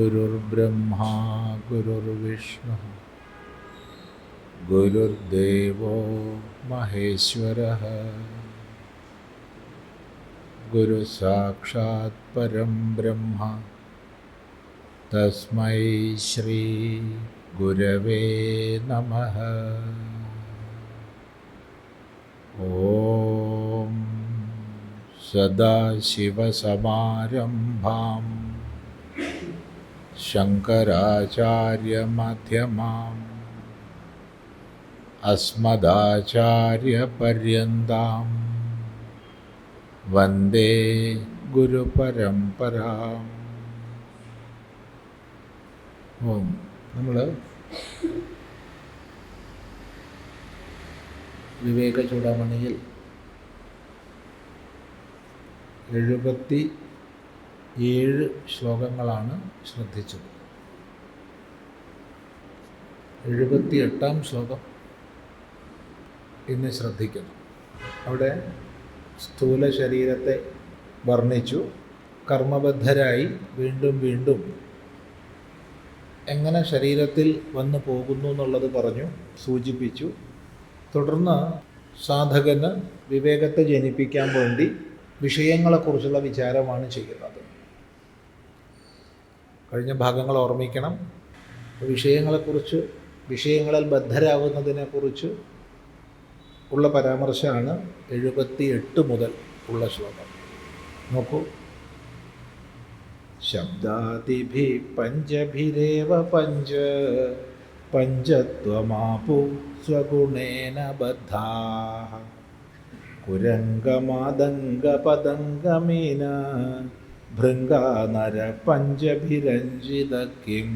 ഗുരുർബ്രഹ്മാ ഗുരുർവിഷ്ണു ഗുരുദേവോ മഹേശ്വരഃ ഗുരു സാക്ഷാത് പരം ബ്രഹ്മ തസ്മൈ ശ്രീ ഗുരവേ നമഃ. ഓം സദാശിവസമാരംഭാം ശങ്കരാചാര്യമധ്യമാം അസ്മദാചാര്യപര്യന്താം വന്ദേ ഗുരുപരമ്പരാം. നമ്മൾ വിവേക ചൂടാമണിയിൽ 77 ശ്ലോകങ്ങളാണ് ശ്രദ്ധിച്ചത്. 78-ാം ശ്ലോകം ഇന്ന് ശ്രദ്ധിക്കണം. അവിടെ സ്ഥൂല ശരീരത്തെ വർണ്ണിച്ചു. കർമ്മബദ്ധരായി വീണ്ടും വീണ്ടും എങ്ങനെ ശരീരത്തിൽ വന്നു പോകുന്നു എന്നുള്ളത് പറഞ്ഞു, സൂചിപ്പിച്ചു. തുടർന്ന് സാധകന് വിവേകത്തെ ജനിപ്പിക്കാൻ വേണ്ടി വിഷയങ്ങളെക്കുറിച്ചുള്ള വിചാരമാണ് ചെയ്യുന്നത്. കഴിഞ്ഞ ഭാഗങ്ങൾ ഓർമ്മിക്കണം. വിഷയങ്ങളെക്കുറിച്ച്, വിഷയങ്ങളിൽ ബദ്ധരാകുന്നതിനെക്കുറിച്ച് ഉള്ള പരാമർശമാണ് 78 മുതൽ ഉള്ള ശ്ലോകം. നോക്കൂ. ശബ്ദാദിഭി പഞ്ചഭിരേവ പഞ്ചത്വമാപു സ്വഗുണേന ബദ്ധാഃ കുരംഗമാദംഗപദംഗമേന ഭൃംഗാനര പഞ്ചഭിരഞ്ജിത കിം.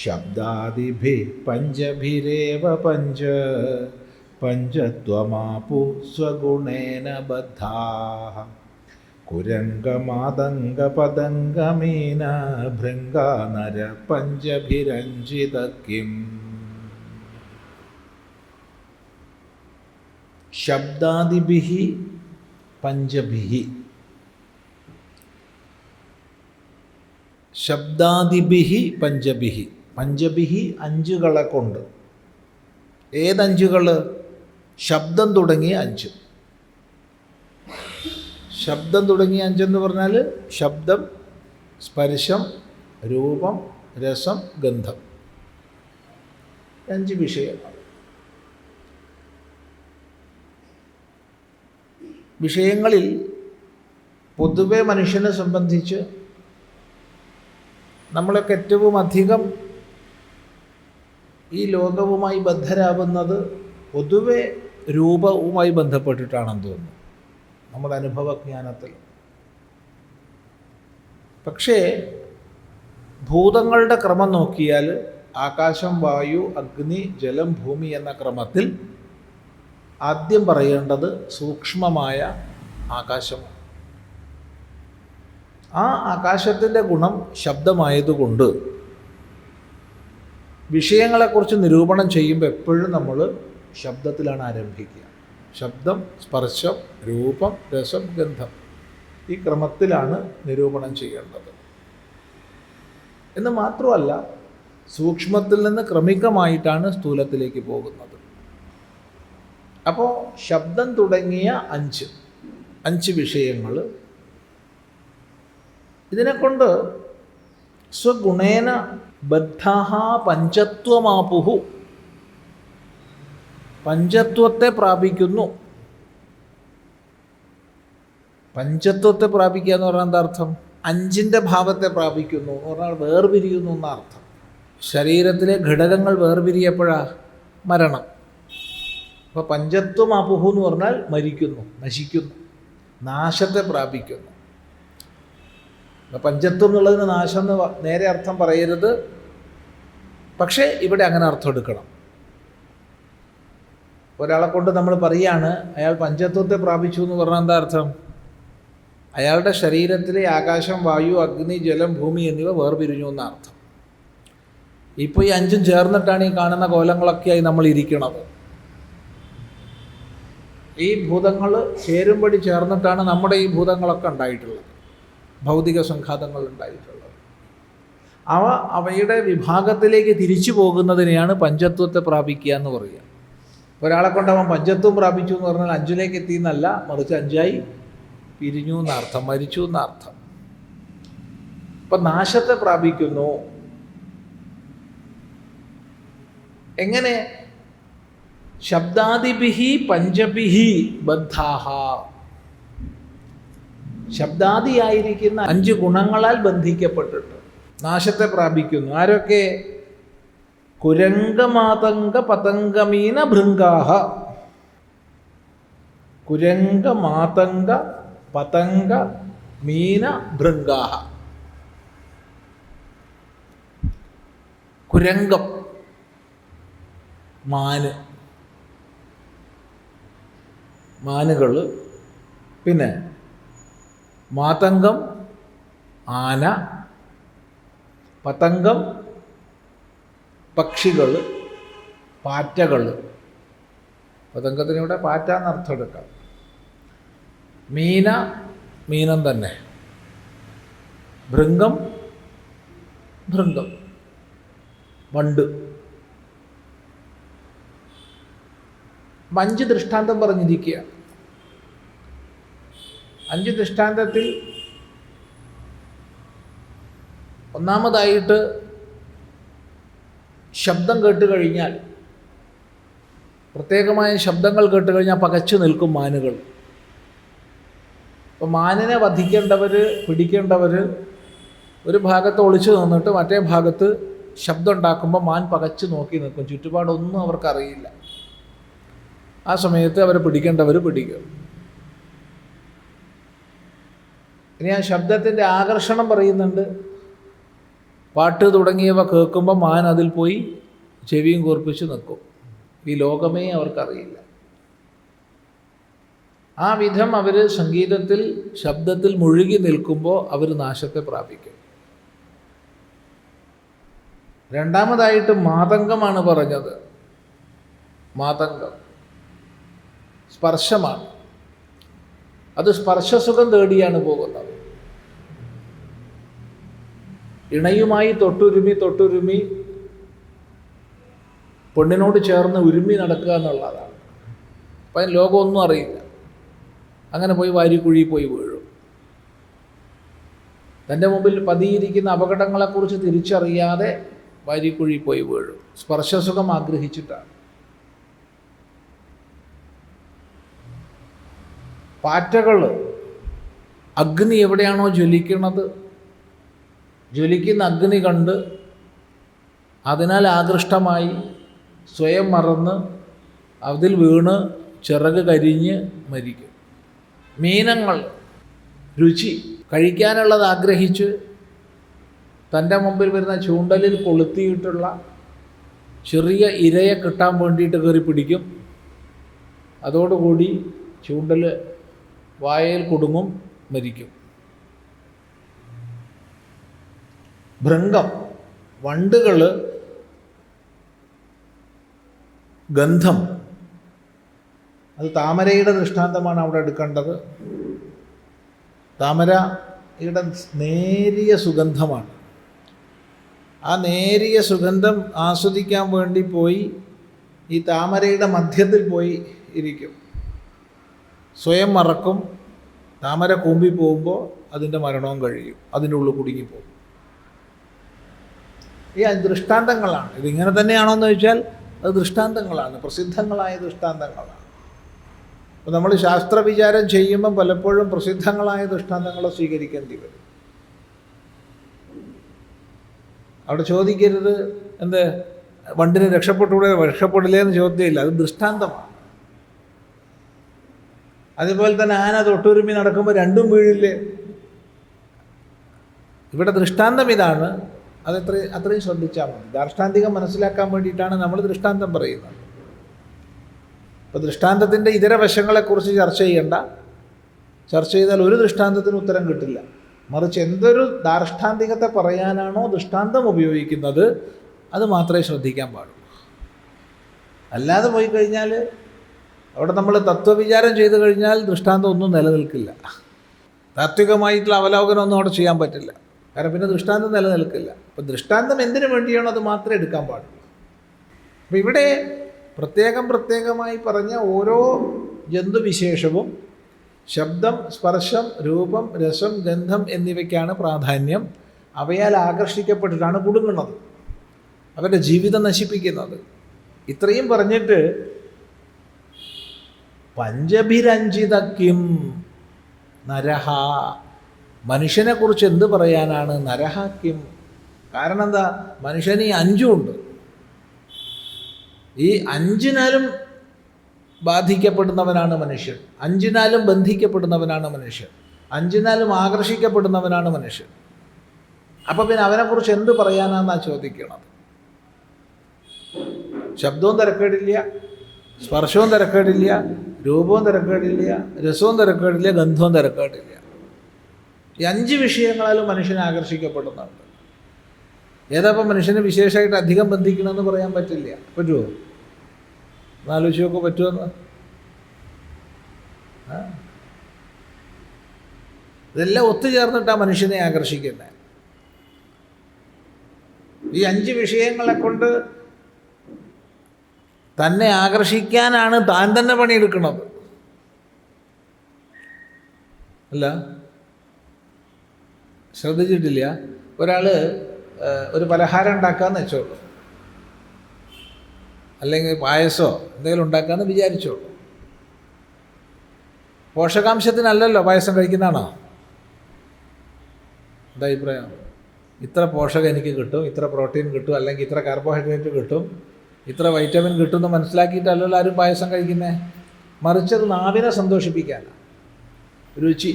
ശബ്ദാദിഭി പഞ്ചഭിരേവ പഞ്ചത്വമാപു സ്വഗുണേന ബദ്ധാഃ കുരംഗമാദംഗപദംഗമേന ഭൃംഗാനര പഞ്ചഭിരഞ്ജിത കിം. ശബ്ദാദിഭിഃ പഞ്ചഭിഃ. ശബ്ദാദിഭിഃ പഞ്ചഭിഃ. പഞ്ചഭിഃ 5 കൊണ്ട്. ഏതഞ്ചുകൾ? ശബ്ദം തുടങ്ങിയ 5. ശബ്ദം തുടങ്ങിയ 5 എന്ന് പറഞ്ഞാൽ ശബ്ദം, സ്പർശം, രൂപം, രസം, ഗന്ധം. 5 വിഷയങ്ങൾ. വിഷയങ്ങളിൽ പൊതുവെ മനുഷ്യനെ സംബന്ധിച്ച് നമ്മളൊക്കെ ഏറ്റവും അധികം ഈ ലോകവുമായി ബദ്ധരാകുന്നത് പൊതുവെ രൂപവുമായി ബന്ധപ്പെട്ടിട്ടാണെന്ന് തോന്നുന്നു, നമ്മുടെ അനുഭവജ്ഞാനത്തിൽ. പക്ഷേ ഭൂതങ്ങളുടെ ക്രമം നോക്കിയാൽ ആകാശം, വായു, അഗ്നി, ജലം, ഭൂമി എന്ന ക്രമത്തിൽ ആദ്യം പറയേണ്ടത് സൂക്ഷ്മമായ ആകാശമാണ്. ആ ആകാശത്തിൻ്റെ ഗുണം ശബ്ദമായതുകൊണ്ട് വിഷയങ്ങളെക്കുറിച്ച് നിരൂപണം ചെയ്യുമ്പോൾ എപ്പോഴും നമ്മൾ ശബ്ദത്തിലാണ് ആരംഭിക്കുക. ശബ്ദം, സ്പർശം, രൂപം, രസം, ഗന്ധം, ഈ ക്രമത്തിലാണ് നിരൂപണം ചെയ്യേണ്ടത്. എന്ന് മാത്രമല്ല, സൂക്ഷ്മത്തിൽ നിന്ന് ക്രമികമായിട്ടാണ് സ്ഥൂലത്തിലേക്ക് പോകുന്നത്. അപ്പോൾ ശബ്ദം തുടങ്ങിയ 5 വിഷയങ്ങൾ, ഇതിനെക്കൊണ്ട് സ്വഗുണേന ബദ്ധാഃ പഞ്ചത്വമാപുഃ, പഞ്ചത്വത്തെ പ്രാപിക്കുന്നു. പഞ്ചത്വത്തെ പ്രാപിക്കുക എന്ന് പറഞ്ഞാൽ എന്താ അർത്ഥം? 5ൻ്റെ ഭാവത്തെ പ്രാപിക്കുന്നു എന്ന് പറഞ്ഞാൽ വേർപിരിയുന്നു എന്നർത്ഥം. ശരീരത്തിലെ ഘടകങ്ങൾ വേർപിരിയപ്പോഴാണ് മരണം. അപ്പോൾ പഞ്ചത്വം അപുഹു എന്ന് പറഞ്ഞാൽ മരിക്കുന്നു, നശിക്കുന്നു, നാശത്തെ പ്രാപിക്കുന്നു. പഞ്ചത്വം എന്നുള്ളതിന് നാശം എന്ന് നേരെ അർത്ഥം പറയരുത്, പക്ഷേ ഇവിടെ അങ്ങനെ അർത്ഥം എടുക്കണം. ഒരാളെ കൊണ്ട് നമ്മൾ പറയുകയാണ് അയാൾ പഞ്ചത്വത്തെ പ്രാപിച്ചു എന്ന് പറഞ്ഞാൽ എന്താ അർത്ഥം? അയാളുടെ ശരീരത്തിലെ ആകാശം, വായു, അഗ്നി, ജലം, ഭൂമി എന്നിവ വേർപിരിഞ്ഞു എന്ന അർത്ഥം. ഇപ്പോൾ ഈ 5 ചേർന്നിട്ടാണ് ഈ കാണുന്ന കോലങ്ങളൊക്കെയായി നമ്മൾ ഇരിക്കുന്നത്. ഈ ഭൂതങ്ങൾ ചേരുംപടി ചേർന്നിട്ടാണ് നമ്മുടെ ഈ ഭൂതങ്ങളൊക്കെ ഉണ്ടായിട്ടുള്ളത്. ഭൗതിക സംഘാതങ്ങൾ ഉണ്ടായിട്ടുള്ളത്. അവയുടെ വിഭാഗത്തിലേക്ക് തിരിച്ചു പോകുന്നതിനെയാണ് പഞ്ചത്വത്തെ പ്രാപിക്കുക എന്ന് പറയുക. ഒരാളെ കൊണ്ട് അവൻ പഞ്ചത്വം പ്രാപിച്ചു എന്ന് പറഞ്ഞാൽ 5ലേക്ക് എത്തി എന്നല്ല, മറിച്ച് 5ആയി പിരിഞ്ഞു എന്നർത്ഥം, മരിച്ചു എന്നർത്ഥം. ഇപ്പം നാശത്തെ പ്രാപിക്കുന്നു. എങ്ങനെ? ശബ്ദാദിഭിഹി പഞ്ചഭിഹി ബദ്ധാഹ. ശബ്ദാദിയായിരിക്കുന്ന 5 ഗുണങ്ങളാൽ ബന്ധിക്കപ്പെട്ടിട്ട് നാശത്തെ പ്രാപിക്കുന്നു. ആരൊക്കെ? കുരംഗമാതംഗ പതംഗമീന ഭൃംഗാഹ. കുരംഗമാതംഗ പതംഗ മീന ഭൃംഗാഹ. കുരംഗം മാനുകൾ, പിന്നെ മാതംഗം ആന, പതംഗം പക്ഷികൾ, പാറ്റകൾ. പതംഗത്തിനിവിടെ പാറ്റ എന്നർത്ഥം എടുക്കാം. മീനം തന്നെ. ഭൃംഗം വണ്ട്. 5 ദൃഷ്ടാന്തം പറഞ്ഞിരിക്കുക. 5 ദൃഷ്ടാന്തത്തിൽ ഒന്നാമതായിട്ട് ശബ്ദം കേട്ട് കഴിഞ്ഞാൽ, പ്രത്യേകമായ ശബ്ദങ്ങൾ കേട്ട് കഴിഞ്ഞാൽ പകച്ചു നിൽക്കും മാനുകൾ. അപ്പോൾ മാനിനെ വധിക്കേണ്ടവർ, പിടിക്കേണ്ടവർ ഒരു ഭാഗത്ത് ഒളിച്ചു നിന്നിട്ട് മറ്റേ ഭാഗത്ത് ശബ്ദം ഉണ്ടാക്കുമ്പോൾ മാൻ പകച്ചു നോക്കി നിൽക്കും. ചുറ്റുപാടൊന്നും അവർക്കറിയില്ല. ആ സമയത്ത് അവരെ പിടിക്കേണ്ടവർ പിടിക്കും. ഇനി ആ ശബ്ദത്തിൻ്റെ ആകർഷണം പറയുന്നുണ്ട്. പാട്ട് തുടങ്ങിയവ കേൾക്കുമ്പോൾ മാൻ അതിൽ പോയി ചെവിയും കൂർപ്പിച്ച് നിൽക്കും. ഈ ലോകമേ അവർക്കറിയില്ല. ആ വിധം അവർ സംഗീതത്തിൽ, ശബ്ദത്തിൽ മുഴുകി നിൽക്കുമ്പോൾ അവർ നാശത്തെ പ്രാപിക്കും. രണ്ടാമതായിട്ട് മാതംഗമാണ് പറഞ്ഞത്. മാതംഗം സ്പർശമാണ്. അത് സ്പർശസുഖം തേടിയാണ് പോകുന്നത്. ഇണയുമായി തൊട്ടുരുമി പെണ്ണിനോട് ചേർന്ന് ഉരുമി നടക്കുക എന്നുള്ളതാണ്. അപ്പം അതിന് ലോകമൊന്നും അറിയില്ല. അങ്ങനെ പോയി വാരിക്കുഴി പോയി വീഴും. തൻ്റെ മുമ്പിൽ പതിയിരിക്കുന്ന അപകടങ്ങളെക്കുറിച്ച് തിരിച്ചറിയാതെ വാരിക്കുഴി പോയി വീഴും. സ്പർശസുഖം ആഗ്രഹിച്ചിട്ടാണ്. പാറ്റകൾ അഗ്നി എവിടെയാണോ ജ്വലിക്കുന്നത്, ജ്വലിക്കുന്ന അഗ്നി കണ്ട് അതിനാൽ ആകൃഷ്ടമായി സ്വയം മറന്ന് അതിൽ വീണ് ചിറക് കരിഞ്ഞ് മരിക്കും. മീനങ്ങൾ രുചി കഴിക്കാനുള്ളത് ആഗ്രഹിച്ച് തൻ്റെ മുമ്പിൽ വരുന്ന ചൂണ്ടലിൽ കൊളുത്തിയിട്ടുള്ള ചെറിയ ഇരയെ കിട്ടാൻ വേണ്ടിയിട്ട് കയറി പിടിക്കും. അതോടുകൂടി ചൂണ്ടൽ വായയിൽ കുടുങ്ങും, മരിക്കും. ഭൃംഗം വണ്ടുകൾ ഗന്ധം, അത് താമരയുടെ ദൃഷ്ടാന്തമാണ് അവിടെ എടുക്കേണ്ടത്. താമരയുടെ നേരിയ സുഗന്ധമാണ്. ആ നേരിയ സുഗന്ധം ആസ്വദിക്കാൻ വേണ്ടി പോയി ഈ താമരയുടെ മധ്യത്തിൽ പോയി ഇരിക്കും. സ്വയം മറക്കും. താമര കൂമ്പി പോകുമ്പോൾ അതിൻ്റെ മരണവും കഴിയും, അതിൻ്റെ ഉള്ളിൽ കുടുങ്ങിപ്പോകും. ഈ ദൃഷ്ടാന്തങ്ങളാണ്. ഇതിങ്ങനെ തന്നെയാണോ എന്ന് ചോദിച്ചാൽ അത് ദൃഷ്ടാന്തങ്ങളാണ്, പ്രസിദ്ധങ്ങളായ ദൃഷ്ടാന്തങ്ങളാണ്. അപ്പോൾ നമ്മൾ ശാസ്ത്രവിചാരം ചെയ്യുമ്പം പലപ്പോഴും പ്രസിദ്ധങ്ങളായ ദൃഷ്ടാന്തങ്ങളെ സ്വീകരിക്കേണ്ടി വരും. അവിടെ ചോദിക്കരുത് എന്ത് വണ്ടിന് രക്ഷപ്പെടില്ലേ എന്ന് ചോദ്യമില്ല, അത് ദൃഷ്ടാന്തമാണ്. അതുപോലെ തന്നെ ആന തൊട്ടുരുമി നടക്കുമ്പോൾ രണ്ടും വീഴില്ലേ? ഇവിടെ ദൃഷ്ടാന്തം ഇതാണ്. അത്രയും ശ്രദ്ധിച്ചാൽ മതി. ദാർഷ്ടാന്തികം മനസ്സിലാക്കാൻ വേണ്ടിയിട്ടാണ് നമ്മൾ ദൃഷ്ടാന്തം പറയുന്നത്. അപ്പോൾ ദൃഷ്ടാന്തത്തിൻ്റെ ഇതര വശങ്ങളെക്കുറിച്ച് ചർച്ച ചെയ്യേണ്ട. ചർച്ച ചെയ്താൽ ഒരു ദൃഷ്ടാന്തത്തിന് ഉത്തരം കിട്ടില്ല. മറിച്ച് എന്തൊരു ദാർഷ്ടാന്തികത്തെ പറയാനാണോ ദൃഷ്ടാന്തം ഉപയോഗിക്കുന്നത് അത് മാത്രമേ ശ്രദ്ധിക്കാൻ പാടുള്ളൂ. അല്ലാതെ പോയി കഴിഞ്ഞാൽ അവിടെ നമ്മൾ തത്വവിചാരം ചെയ്തു കഴിഞ്ഞാൽ ദൃഷ്ടാന്തം ഒന്നും നിലനിൽക്കില്ല. താത്വികമായിട്ടുള്ള അവലോകനമൊന്നും അവിടെ ചെയ്യാൻ പറ്റില്ല. കാരണം പിന്നെ ദൃഷ്ടാന്തം നിലനിൽക്കില്ല. അപ്പം ദൃഷ്ടാന്തം എന്തിനു വേണ്ടിയാണോ അത് മാത്രമേ എടുക്കാൻ പാടുള്ളൂ. അപ്പം ഇവിടെ പ്രത്യേകമായി പറഞ്ഞ ഓരോ ജന്തുവിശേഷവും ശബ്ദം, സ്പർശം, രൂപം, രസം, ഗന്ധം എന്നിവയ്ക്കാണ് പ്രാധാന്യം. അവയാൽ ആകർഷിക്കപ്പെട്ടിട്ടാണ് കുടുങ്ങുന്നത്, അവരുടെ ജീവിതം നശിപ്പിക്കുന്നത്. ഇത്രയും പറഞ്ഞിട്ട് പഞ്ചഭിരഞ്ജിതക്കിം നരഹ, മനുഷ്യനെക്കുറിച്ച് എന്ത് പറയാനാണ്? നരഹ കിം, കാരണം എന്താ? മനുഷ്യന് ഈ അഞ്ചുമുണ്ട്. ഈ അഞ്ചിനാലും ബാധിക്കപ്പെടുന്നവനാണ് മനുഷ്യൻ, അഞ്ചിനാലും ബന്ധിക്കപ്പെടുന്നവനാണ് മനുഷ്യൻ, അഞ്ചിനാലും ആകർഷിക്കപ്പെടുന്നവനാണ് മനുഷ്യൻ. അപ്പം പിന്നെ അവനെക്കുറിച്ച് എന്ത് പറയാനാന്നാ ചോദിക്കണത്? ശബ്ദവും തിരക്കേടില്ല, സ്പർശവും തിരക്കേടില്ല, രൂപവും തിരക്കേടില്ല, രസവും തിരക്കേടില്ല, ഗന്ധവും തിരക്കേടില്ല. ഈ അഞ്ച് വിഷയങ്ങളാലും മനുഷ്യനെ ആകർഷിക്കപ്പെടുന്നുണ്ട്. ഏതാപ്പം മനുഷ്യനെ വിശേഷമായിട്ട് അധികം ബന്ധിക്കണമെന്ന് പറയാൻ പറ്റില്ല. പറ്റുമോ? എന്നാലോചിച്ച് നോക്കുക, പറ്റുമെന്ന്. ഇതെല്ലാം ഒത്തുചേർന്നിട്ടാണ് മനുഷ്യനെ ആകർഷിക്കുന്നത്. ഈ അഞ്ച് വിഷയങ്ങളെ കൊണ്ട് തന്നെ ആകർഷിക്കാനാണ് താൻ തന്നെ പണിയെടുക്കുന്നത്. അല്ല, ശ്രദ്ധിച്ചിട്ടില്ല? ഒരാൾ ഒരു പലഹാരം ഉണ്ടാക്കാമെന്ന് വെച്ചോളൂ, അല്ലെങ്കിൽ പായസമോ എന്തെങ്കിലും ഉണ്ടാക്കാമെന്ന് വിചാരിച്ചോളൂ. പോഷകാംശത്തിനല്ലല്ലോ പായസം കഴിക്കുന്നതാണോ? എന്താ അഭിപ്രായം? ഇത്ര പോഷകം എനിക്ക് കിട്ടും, ഇത്ര പ്രോട്ടീൻ കിട്ടും, അല്ലെങ്കിൽ ഇത്ര കാർബോഹൈഡ്രേറ്റ് കിട്ടും, ഇത്ര വൈറ്റമിൻ കിട്ടുമെന്ന് മനസ്സിലാക്കിയിട്ടല്ലല്ലോ ആരും പായസം കഴിക്കുന്നത്. മറിച്ചത് നാവിനെ സന്തോഷിപ്പിക്കാനാണ്, രുചി.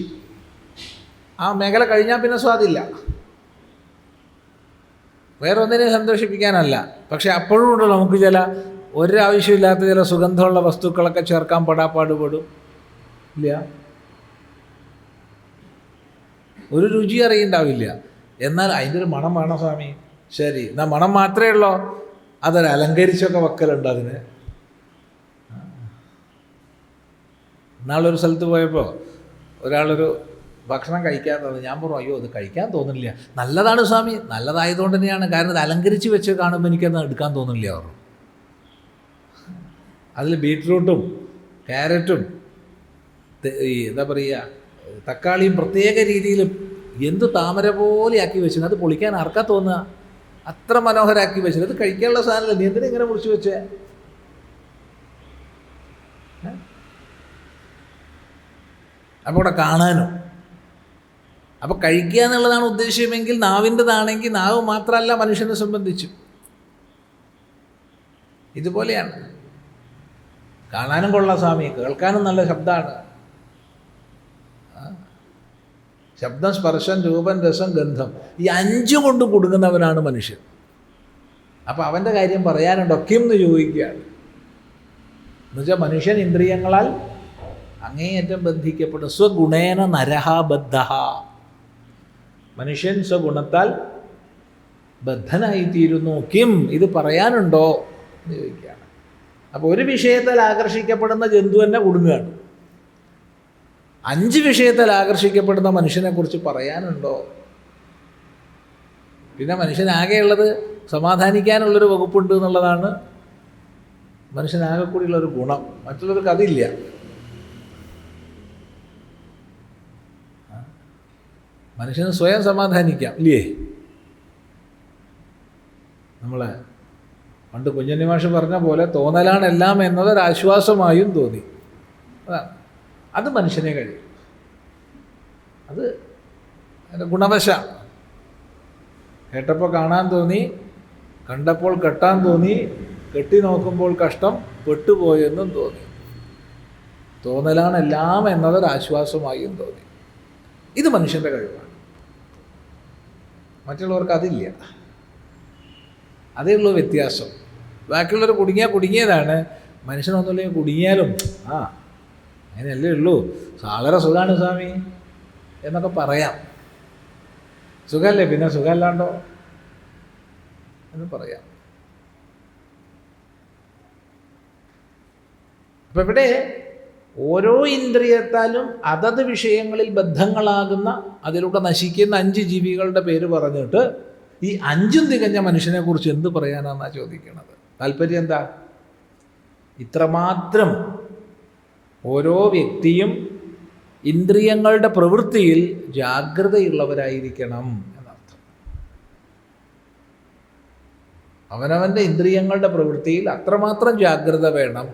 ആ മേഖല കഴിഞ്ഞാൽ പിന്നെ സ്വാദില്ല, വേറെ ഒന്നിനെയും സന്തോഷിപ്പിക്കാനല്ല. പക്ഷെ അപ്പോഴും ഉണ്ടല്ലോ നമുക്ക് ചില ഒരാവശ്യമില്ലാത്ത ചില സുഗന്ധമുള്ള വസ്തുക്കളൊക്കെ ചേർക്കാൻ പാടുപെടും. ഇല്ല, ഒരു രുചി അറിയുണ്ടാവില്ല, എന്നാൽ അതിൻ്റെ ഒരു മണം വേണം സ്വാമി. ശരി, എന്നാൽ മണം മാത്രമേ ഉള്ളോ? അതൊരു അലങ്കരിച്ചൊക്കെ വെക്കലുണ്ട് അതിന്. ഇന്നാളൊരു സ്ഥലത്ത് പോയപ്പോൾ ഒരാളൊരു ഭക്ഷണം കഴിക്കാൻ തോന്നി. ഞാൻ പറഞ്ഞു, അയ്യോ അത് കഴിക്കാൻ തോന്നുന്നില്ല. നല്ലതാണ് സ്വാമി, നല്ലതായതുകൊണ്ട് തന്നെയാണ്, കാരണം ഇത് അലങ്കരിച്ച് വെച്ച് കാണുമ്പോൾ എനിക്കത് എടുക്കാൻ തോന്നുന്നില്ല. അവർ അതിൽ ബീറ്റ്റൂട്ടും ക്യാരറ്റും എന്താ പറയുക തക്കാളിയും പ്രത്യേക രീതിയിൽ എന്ത് താമര പോലെ ആക്കി വെച്ചു. അത് പൊളിക്കാൻ ആർക്കാ തോന്നുക? അത്ര മനോഹരമാക്കി വെച്ചത്. അത് കഴിക്കാനുള്ള സാധനമല്ല, നീ എന്തിനാ ഇങ്ങനെ മുറിച്ച് വെച്ചേ? അപ്പോൾ ഇവിടെ കാണാനും. അപ്പോൾ കഴിക്കുക എന്നുള്ളതാണ് ഉദ്ദേശ്യമെങ്കിൽ നാവിൻ്റെതാണെങ്കിൽ നാവ് മാത്രമല്ല മനുഷ്യനെ സംബന്ധിച്ചു ഇതുപോലെയാണ്. കാണാനും കൊള്ളാം സ്വാമി, കേൾക്കാനും നല്ല ശബ്ദമാണ്. ശബ്ദം, സ്പർശം, രൂപം, രസം, ഗന്ധം, ഈ അഞ്ചും കൊണ്ട് കുടുങ്ങുന്നവനാണ് മനുഷ്യൻ. അപ്പം അവൻ്റെ കാര്യം പറയാനുണ്ടോ? കിം എന്ന് ചോദിക്കുകയാണ്. എന്നുവെച്ചാൽ മനുഷ്യൻ ഇന്ദ്രിയങ്ങളാൽ അങ്ങേയറ്റം ബന്ധിക്കപ്പെടും. സ്വഗുണേന നരഹ ബദ്ധ, മനുഷ്യൻ സ്വഗുണത്താൽ ബദ്ധനായിത്തീരുന്നു. കിം, ഇത് പറയാനുണ്ടോ എന്ന് ചോദിക്കുകയാണ്. അപ്പോൾ ഒരു വിഷയത്തിൽ ആകർഷിക്കപ്പെടുന്ന ജന്തു തന്നെ കുടുങ്ങുകയാണ്. 5 വിഷയത്തിൽ ആകർഷിക്കപ്പെടുന്ന മനുഷ്യനെക്കുറിച്ച് പറയാനുണ്ടോ? പിന്നെ മനുഷ്യനാകെയുള്ളത് സമാധാനിക്കാനുള്ളൊരു വകുപ്പുണ്ട് എന്നുള്ളതാണ് മനുഷ്യനാകെ കൂടിയുള്ളൊരു ഗുണം. മറ്റുള്ളവർക്ക് അതില്ല. മനുഷ്യന് സ്വയം സമാധാനിക്കാം, ഇല്ലേ? നമ്മളെ പണ്ട് കുഞ്ഞുണ്ണി മാഷ് പറഞ്ഞ പോലെ തോന്നലാണ് എല്ലാം എന്നതൊരാശ്വാസമായും തോന്നി. അതാണ്, അത് മനുഷ്യനെ കഴിയും. അത് അതിൻ്റെ ഗുണവശമാണ്. കേട്ടപ്പോൾ കാണാൻ തോന്നി, കണ്ടപ്പോൾ കെട്ടാൻ തോന്നി, കെട്ടി നോക്കുമ്പോൾ കഷ്ടം, പെട്ടുപോയെന്നും തോന്നി. തോന്നലാണ് എല്ലാം എന്നതൊരാശ്വാസമായും തോന്നി. ഇത് മനുഷ്യൻ്റെ കഴിവാണ്. മറ്റുള്ളവർക്ക് അതില്ല. അതേ ഉള്ളൂ വ്യത്യാസം. ബാക്കിയുള്ളവർ കുടുങ്ങിയതാണ്. മനുഷ്യനൊന്നുമില്ലെങ്കിൽ കുടുങ്ങിയാലും അങ്ങനെയല്ലേ ഉള്ളൂ, വളരെ സുഖമാണ് സ്വാമി എന്നൊക്കെ പറയാം. സുഖമല്ലേ, പിന്നെ സുഖമല്ലാണ്ടോ എന്ന് പറയാം. അപ്പം ഇവിടെ ഓരോ ഇന്ദ്രിയത്താലും അതത് വിഷയങ്ങളിൽ ബദ്ധങ്ങളാകുന്ന, അതിലൂടെ നശിക്കുന്ന 5 ജീവികളുടെ പേര് പറഞ്ഞിട്ട് ഈ 5ഉം തികഞ്ഞ മനുഷ്യനെക്കുറിച്ച് എന്ത് പറയാനാണെന്നാണ് ചോദിക്കുന്നത്. താല്പര്യം എന്താ? ഇത്രമാത്രം ഓരോ വ്യക്തിയും ഇന്ദ്രിയങ്ങളുടെ പ്രവൃത്തിയിൽ ജാഗ്രതയുള്ളവരായിരിക്കണം എന്നർത്ഥം. അവനവൻ്റെ ഇന്ദ്രിയങ്ങളുടെ പ്രവൃത്തിയിൽ അത്രമാത്രം ജാഗ്രത വേണം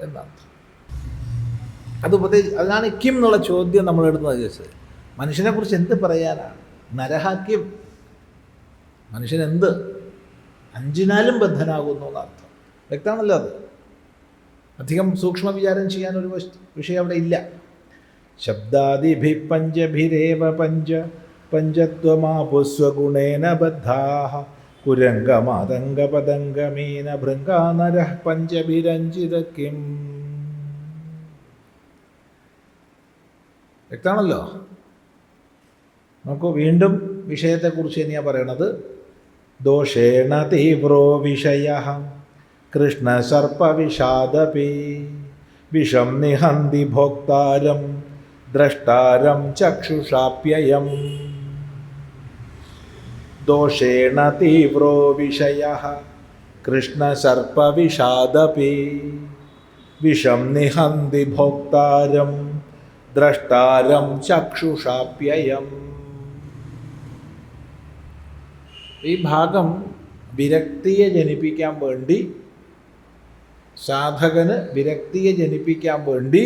എന്നർത്ഥം. അതിനാണ് കിം എന്നുള്ള ചോദ്യം നമ്മൾ എടുക്കുന്നത് ചോദിച്ചത്. മനുഷ്യനെക്കുറിച്ച് എന്ത് പറയാനാണ്? നരഹാക്യം. മനുഷ്യൻ എന്ത് 5നാലും ബദ്ധനാകുന്നു എന്നർത്ഥം. വ്യക്തമാണല്ലോ അത്. അധികം സൂക്ഷ്മ വിചാരം ചെയ്യാനൊരു വിഷയം അവിടെ ഇല്ല. ശബ്ദാദിഭി പഞ്ചഭിരേവ പഞ്ചത്വമാപുസ്വഗുണേന ബദ്ധാഃ കുരംഗമാതംഗപദംഗമേന ഭൃംഗാനരഃ പഞ്ചഭിരഞ്ജിത കിം. വ്യക്തമാണല്ലോ. നോക്കൂ, വീണ്ടും വിഷയത്തെക്കുറിച്ച് തന്നെയാണ് പറയണത്. ദോഷേണ തീവ്രോ വിഷയഃ കൃഷ്ണസർപ്പവിഷാദപി വിഷം നിഹന്തി ഭോക്താരം ദ്രഷ്ടാരം ചക്ഷുഷാപ്യയം. ദോഷേണ തീവ്രോ വിഷയഃ കൃഷ്ണസർപ്പവിഷാദപി വിഷം നിഹന്തി ഭോക്താരം ദ്രഷ്ടാരം ചക്ഷുഷാപ്യയം. ഈ ഭാഗം വിരക്തിയെ ജനിപ്പിക്കാൻ വേണ്ടി, സാധകന് വിരക്തിയെ ജനിപ്പിക്കാൻ വേണ്ടി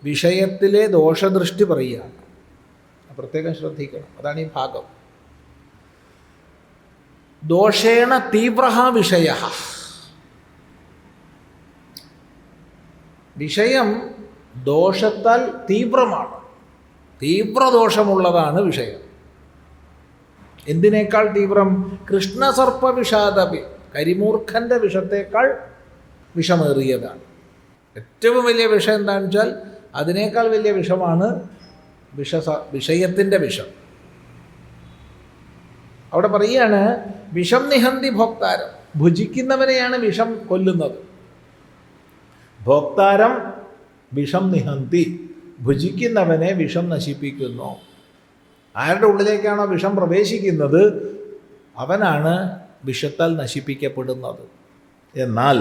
വിഷയത്തിലെ ദോഷദൃഷ്ടി പറയുകയാണ്. പ്രത്യേകം ശ്രദ്ധിക്കണം. അതാണ് ഈ ഭാഗം. ദോഷേണ തീവ്രഃ വിഷയഃ. വിഷയം ദോഷത്താൽ തീവ്രമാണ്, തീവ്രദോഷമുള്ളതാണ് വിഷയം. എന്തിനേക്കാൾ തീവ്രം? കൃഷ്ണസർപ്പ വിഷാദപി, കരിമൂർഖൻ്റെ വിഷത്തേക്കാൾ വിഷമേറിയതാണ്. ഏറ്റവും വലിയ വിഷം എന്താണെന്ന് വെച്ചാൽ അതിനേക്കാൾ വലിയ വിഷമാണ് വിഷയത്തിൻ്റെ വിഷം. അവിടെ പറയുകയാണ് വിഷം നിഹന്തി ഭോക്താരം. ഭുജിക്കുന്നവനെയാണ് വിഷം കൊല്ലുന്നത്. ഭോക്താരം വിഷം നിഹന്തി, ഭുജിക്കുന്നവനെ വിഷം നശിപ്പിക്കുന്നു. ആരുടെ ഉള്ളിലേക്കാണോ വിഷം പ്രവേശിക്കുന്നത് അവനാണ് വിഷത്താൽ നശിപ്പിക്കപ്പെടുന്നത്. എന്നാൽ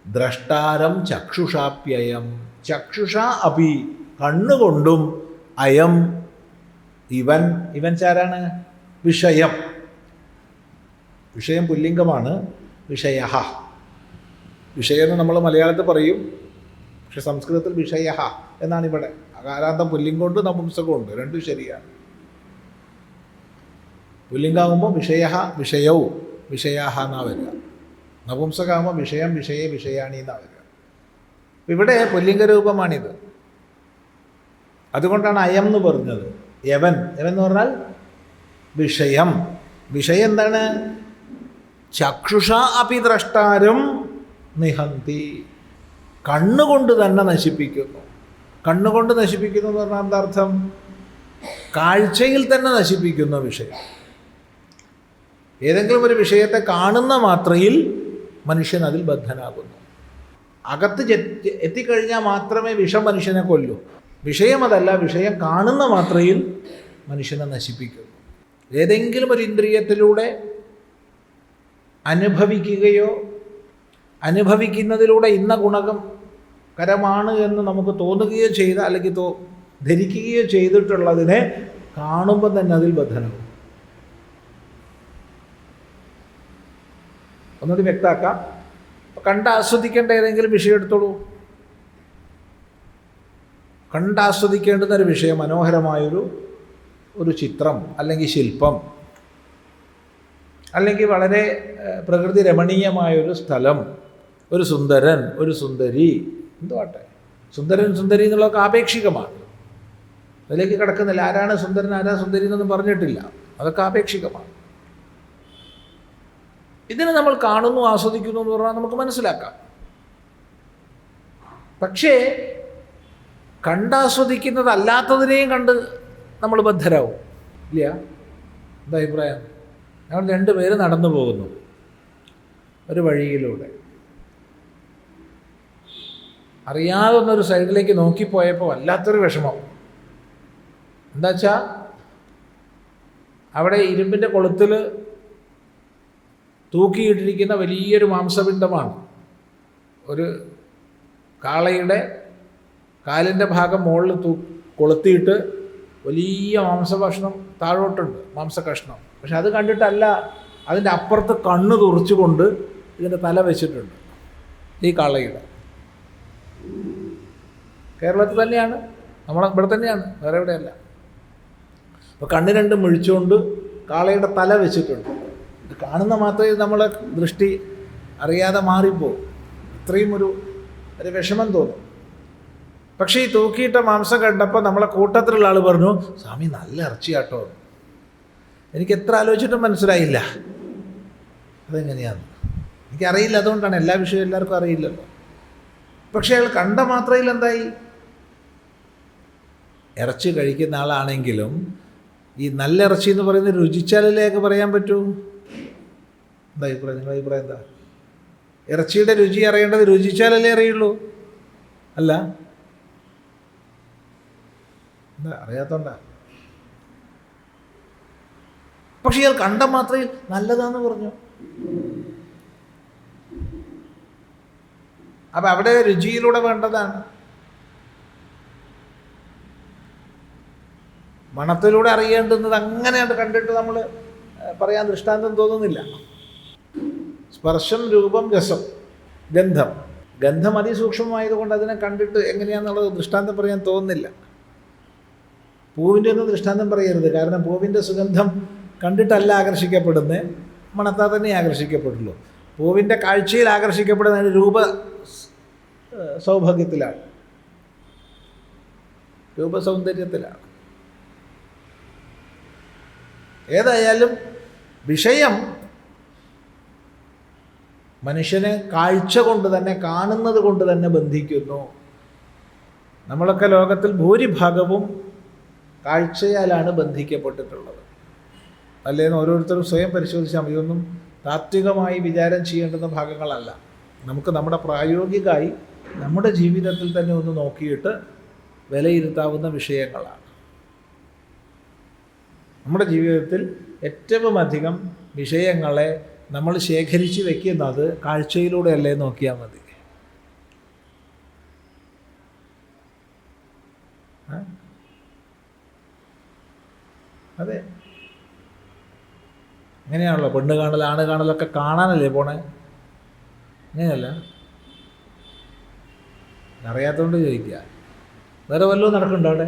ദ്രഷ്ടാരം ചക്ഷുഷാപ്യയം, ചക്ഷുഷ അപി, കണ്ണുകൊണ്ടും, അയം ഇവൻ ചാരാണ്? വിഷയം. വിഷയം പുല്ലിംഗമാണ്. വിഷയ, വിഷയം എന്ന് നമ്മൾ മലയാളത്തിൽ പറയും, പക്ഷെ സംസ്കൃതത്തിൽ വിഷയ എന്നാണ് ഇവിടെ. അകാരാന്തം പുല്ലിംഗമുണ്ട്, നപുംസകമുണ്ട്, രണ്ടും ശരിയാണ്. പുല്ലിംഗാകുമ്പോൾ വിഷയ വിഷയവും വിഷയാഹ എന്നാ വരിക. നപുംസകാകുമ്പോൾ വിഷയം വിഷയെ വിഷയാണി എന്നാ വരിക. ഇവിടെ പുല്ലിംഗ രൂപമാണിത്. അതുകൊണ്ടാണ് അയം എന്ന് പറഞ്ഞത്. യവൻ എന്ന് പറഞ്ഞാൽ വിഷയം. വിഷയം എന്താണ്? ചക്ഷുഷ അപി ദ്രഷ്ടാരം നിഹന്തി, കണ്ണുകൊണ്ട് തന്നെ നശിപ്പിക്കുന്നു. കണ്ണുകൊണ്ട് നശിപ്പിക്കുന്നു എന്ന് പറഞ്ഞാൽ എന്താ അർത്ഥം? കാഴ്ചയിൽ തന്നെ നശിപ്പിക്കുന്ന വിഷയം. ഏതെങ്കിലും ഒരു വിഷയത്തെ കാണുന്ന മാത്രയിൽ മനുഷ്യൻ അതിൽ ബദ്ധനാകുന്നു. അകത്ത് എത്തിക്കഴിഞ്ഞാൽ മാത്രമേ വിഷം മനുഷ്യനെ കൊല്ലൂ. വിഷയം അതല്ല, വിഷയം കാണുന്ന മാത്രയിൽ മനുഷ്യനെ നശിപ്പിക്കുന്നു. ഏതെങ്കിലും ഒരു ഇന്ദ്രിയത്തിലൂടെ അനുഭവിക്കുകയോ അനുഭവിക്കുന്നതിലൂടെ ഇന്ന ഗുണകരമാണ് എന്ന് നമുക്ക് തോന്നുകയോ ചെയ്ത, അല്ലെങ്കിൽ ധരിക്കുകയോ ചെയ്തിട്ടുള്ളതിനെ കാണുമ്പോൾ തന്നെ അതിൽ ബദ്ധനാകും. ഒന്നുകൂടി വ്യക്തമാക്കാം. കണ്ടാസ്വദിക്കേണ്ട ഏതെങ്കിലും വിഷയം എടുത്തോളൂ. കണ്ടാസ്വദിക്കേണ്ടുന്നൊരു വിഷയം, മനോഹരമായൊരു ചിത്രം, അല്ലെങ്കിൽ ശില്പം, അല്ലെങ്കിൽ വളരെ പ്രകൃതി രമണീയമായൊരു സ്ഥലം, ഒരു സുന്ദരൻ, ഒരു സുന്ദരി, എന്തുവാട്ടെ. സുന്ദരൻ സുന്ദരി എന്നുള്ളതൊക്കെ ആപേക്ഷികമാണ്. അതിലേക്ക് കിടക്കുന്നില്ല. ആരാണ് സുന്ദരൻ, ആരാ സുന്ദരി എന്നൊന്നും പറഞ്ഞിട്ടില്ല. അതൊക്കെ ആപേക്ഷികമാണ്. ഇതിനെ നമ്മൾ കാണുന്നു, ആസ്വദിക്കുന്നു എന്ന് പറഞ്ഞാൽ നമുക്ക് മനസ്സിലാക്കാം. പക്ഷേ കണ്ടാസ്വദിക്കുന്നതല്ലാത്തതിനെയും കണ്ട് നമ്മൾ ബദ്ധരാവും. ഇല്ല? എന്താ അഭിപ്രായം? ഞങ്ങൾ 2 പേര് നടന്നു പോകുന്നു ഒരു വഴിയിലൂടെ. അറിയാതെ ഒന്നൊരു സൈഡിലേക്ക് നോക്കിപ്പോയപ്പോൾ വല്ലാത്തൊരു വിഷമം. എന്താ വെച്ചാൽ അവിടെ ഇരുമ്പിൻ്റെ കൊളുത്തിൽ തൂക്കിയിട്ടിരിക്കുന്ന വലിയൊരു മാംസപിണ്ഡമാണ്. ഒരു കാളയുടെ കാലിൻ്റെ ഭാഗം മുകളിൽ കൊളുത്തിയിട്ട് വലിയ മാംസഭക്ഷണം താഴോട്ടുണ്ട്, മാംസകഷ്ണം. പക്ഷെ അത് കണ്ടിട്ടല്ല, അതിൻ്റെ അപ്പുറത്ത് കണ്ണ് തുറച്ചുകൊണ്ട് ഇതിൻ്റെ തല വെച്ചിട്ടുണ്ട് ഈ കാളയുടെ. കേരളത്തിൽ തന്നെയാണ്, ഇവിടെ തന്നെയാണ്, വേറെ എവിടെയല്ല. അപ്പോൾ കണ്ണ് രണ്ടും മുഴിച്ചുകൊണ്ട് കാളയുടെ തല വെച്ചിട്ടുണ്ട്. ഇത് കാണുന്ന മാത്രമേ നമ്മളെ ദൃഷ്ടി അറിയാതെ മാറിപ്പോകും. അത്രയും ഒരു വിഷമം തോന്നും. പക്ഷേ ഈ തൂക്കിയിട്ട മാംസം കണ്ടപ്പോൾ നമ്മളെ കൂട്ടത്തിലുള്ള ആൾ പറഞ്ഞു, സ്വാമി നല്ല ഇറച്ചിയാട്ടോ. എനിക്ക് എത്ര ആലോചിച്ചിട്ടും മനസ്സിലായില്ല അതെങ്ങനെയാന്ന്. എനിക്കറിയില്ല, അതുകൊണ്ടാണ്. എല്ലാ വിഷയവും എല്ലാവർക്കും അറിയില്ലല്ലോ. പക്ഷേ അയാൾ കണ്ട മാത്രയിൽ എന്തായി, ഇറച്ചി കഴിക്കുന്ന ആളാണെങ്കിലും ഈ നല്ല ഇറച്ചി എന്ന് പറയുന്നത് രുചിച്ചാലല്ലേ ഒക്കെ പറയാൻ പറ്റൂ. എന്താ അഭിപ്രായം? നിങ്ങളുടെ അഭിപ്രായം എന്താ? ഇറച്ചിയുടെ രുചി അറിയേണ്ടത് രുചിച്ചാലല്ലേ അറിയുള്ളൂ. അല്ല, എന്താ അറിയാത്തോണ്ടാ? പക്ഷെ ഇയാൾ കണ്ട മാത്രയിൽ നല്ലതാന്ന് പറഞ്ഞു. അപ്പം അവിടെ രുചിയിലൂടെ വേണ്ടതാണ്. മണത്തിലൂടെ അറിയേണ്ടുന്നത് അങ്ങനെയാണ് കണ്ടിട്ട് നമ്മൾ പറയാൻ ദൃഷ്ടാന്തം തോന്നുന്നില്ല. സ്പർശം, രൂപം, രസം, ഗന്ധം. ഗന്ധം അതിസൂക്ഷ്മമായതുകൊണ്ട് അതിനെ കണ്ടിട്ട് എങ്ങനെയാണെന്നുള്ളത് ദൃഷ്ടാന്തം പറയാൻ തോന്നുന്നില്ല. പൂവിൻ്റെ ഒന്നും ദൃഷ്ടാന്തം പറയരുത്. കാരണം പൂവിൻ്റെ സുഗന്ധം കണ്ടിട്ടല്ല ആകർഷിക്കപ്പെടുന്നത്, മണത്താൽ തന്നെ ആകർഷിക്കപ്പെടുള്ളൂ. പൂവിൻ്റെ കാഴ്ചയിൽ ആകർഷിക്കപ്പെടുന്ന രൂപ സൗഭാഗ്യത്തിലാണ്, രൂപസൗന്ദര്യത്തിലാണ്. ഏതായാലും വിഷയം മനുഷ്യനെ കാഴ്ച കൊണ്ട് തന്നെ, കാണുന്നത് കൊണ്ട് തന്നെ ബന്ധിക്കുന്നു. നമ്മളൊക്കെ ലോകത്തിൽ ഭൂരിഭാഗവും കാഴ്ചയാലാണ് ബന്ധിക്കപ്പെട്ടിട്ടുള്ളത്. അല്ലേന്ന് ഓരോരുത്തരും സ്വയം പരിശോധിച്ചാൽ മതി. ഇതൊന്നും താത്വികമായി വിചാരം ചെയ്യേണ്ടുന്ന ഭാഗങ്ങളല്ല. നമുക്ക് നമ്മുടെ പ്രായോഗികമായി നമ്മുടെ ജീവിതത്തിൽ തന്നെ ഒന്ന് നോക്കിയിട്ട് വിലയിരുത്താവുന്ന വിഷയങ്ങളാണ്. നമ്മുടെ ജീവിതത്തിൽ ഏറ്റവും അധികം വിഷയങ്ങളെ നമ്മൾ ശേഖരിച്ച് വയ്ക്കുന്നത് കാഴ്ചയിലൂടെയല്ലേ നോക്കിയാൽ മതി. അതെ, അങ്ങനെയാണല്ലോ. പെണ്ണ് കാണൽ, ആണ് കാണലൊക്കെ കാണാനല്ലേ പോണേ? അങ്ങനെയല്ല. അറിയാത്തതുകൊണ്ട് ചോദിക്കുക. വേറെ വല്ലതും നടക്കുന്നുണ്ടോ അവിടെ?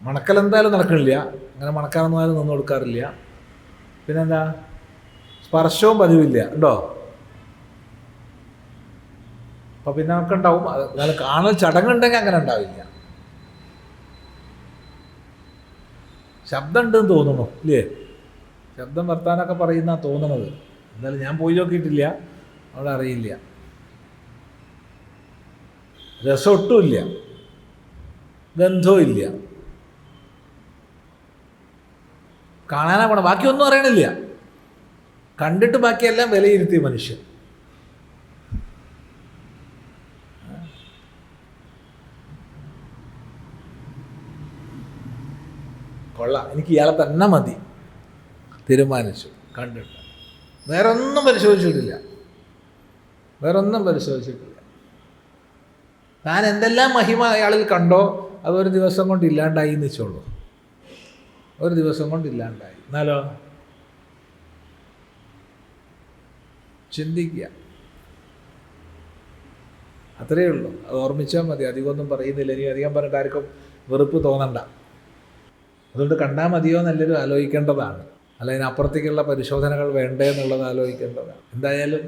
മണക്കൽ എന്തായാലും നടക്കണില്ല. അങ്ങനെ മണക്കാനൊന്നും ആരും നിന്ന് കൊടുക്കാറില്ല. പിന്നെന്താ, സ്പർശവും പതിവില്ല. ഉണ്ടോ? അപ്പം പിന്നെ നമുക്ക് ഉണ്ടാവും. അത് കാണൽ ചടങ്ങുണ്ടെങ്കിൽ അങ്ങനെ ഉണ്ടാവില്ല. ശബ്ദം ഉണ്ടെന്ന് തോന്നണോ? ഇല്ലേ? ശബ്ദം വർത്താനൊക്കെ പറയുന്ന തോന്നണത്. എന്തായാലും ഞാൻ പോയി നോക്കിയിട്ടില്ല, അവിടെ അറിയില്ല. രസം ഒട്ടുമില്ല, ഗന്ധവും ഇല്ല. കാണാനാ പോണം, ബാക്കിയൊന്നും അറിയണില്ല. കണ്ടിട്ട് ബാക്കിയെല്ലാം വിലയിരുത്തിയ മനുഷ്യൻ. കൊള്ളാം, എനിക്ക് ഇയാളെ തന്നെ മതി തീരുമാനിച്ചു. കണ്ടിട്ട് വേറെ ഒന്നും പരിശോധിച്ചിട്ടില്ല, വേറൊന്നും പരിശോധിച്ചിട്ടില്ല. താൻ എന്തെല്ലാം മഹിമ അയാളിൽ കണ്ടോ അതൊരു ദിവസം കൊണ്ട് ഇല്ലാണ്ടായി എന്ന് വെച്ചോളൂ. ഒരു ദിവസം കൊണ്ട് ഇല്ലാണ്ടായി. എന്നാലോ ചിന്തിക്കുക, അത്രയേ ഉള്ളൂ. അത് ഓർമ്മിച്ചാൽ മതി. അധികമൊന്നും പറയുന്നില്ല. ഇനി അധികം പറഞ്ഞിട്ട് ആർക്കും വെറുപ്പ് തോന്നണ്ട. അതുകൊണ്ട് കണ്ടാൽ മതിയോ എന്നെല്ലാവരും ആലോചിക്കേണ്ടതാണ്. അല്ല, അതിനപ്പുറത്തേക്കുള്ള പരിശോധനകൾ വേണ്ടേ എന്നുള്ളത് ആലോചിക്കേണ്ടതാണ്. എന്തായാലും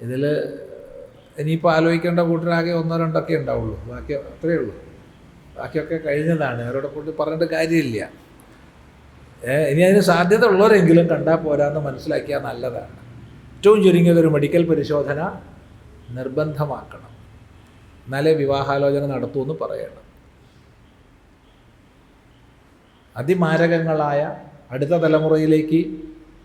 ഇതിൽ ഇനിയിപ്പോൾ ആലോചിക്കേണ്ട കൂട്ടരാകെ ഒന്നോ രണ്ടൊക്കെ ഉണ്ടാവുള്ളൂ. ബാക്കി അത്രയേ ഉള്ളൂ. ബാക്കിയൊക്കെ കഴിഞ്ഞതാണ്. അവരോട് കൂട്ടി പറഞ്ഞിട്ട് കാര്യമില്ല. ഇനി അതിന് സാധ്യത ഉള്ളവരെങ്കിലും കണ്ടാൽ പോരാന്ന് മനസ്സിലാക്കിയാൽ നല്ലതാണ്. ഏറ്റവും ചുരുങ്ങിയതൊരു മെഡിക്കൽ പരിശോധന നിർബന്ധമാക്കണം. എന്നാലേ വിവാഹാലോചന നടത്തുമെന്ന് പറയണം. അതിമാരകങ്ങളായ അടുത്ത തലമുറയിലേക്ക്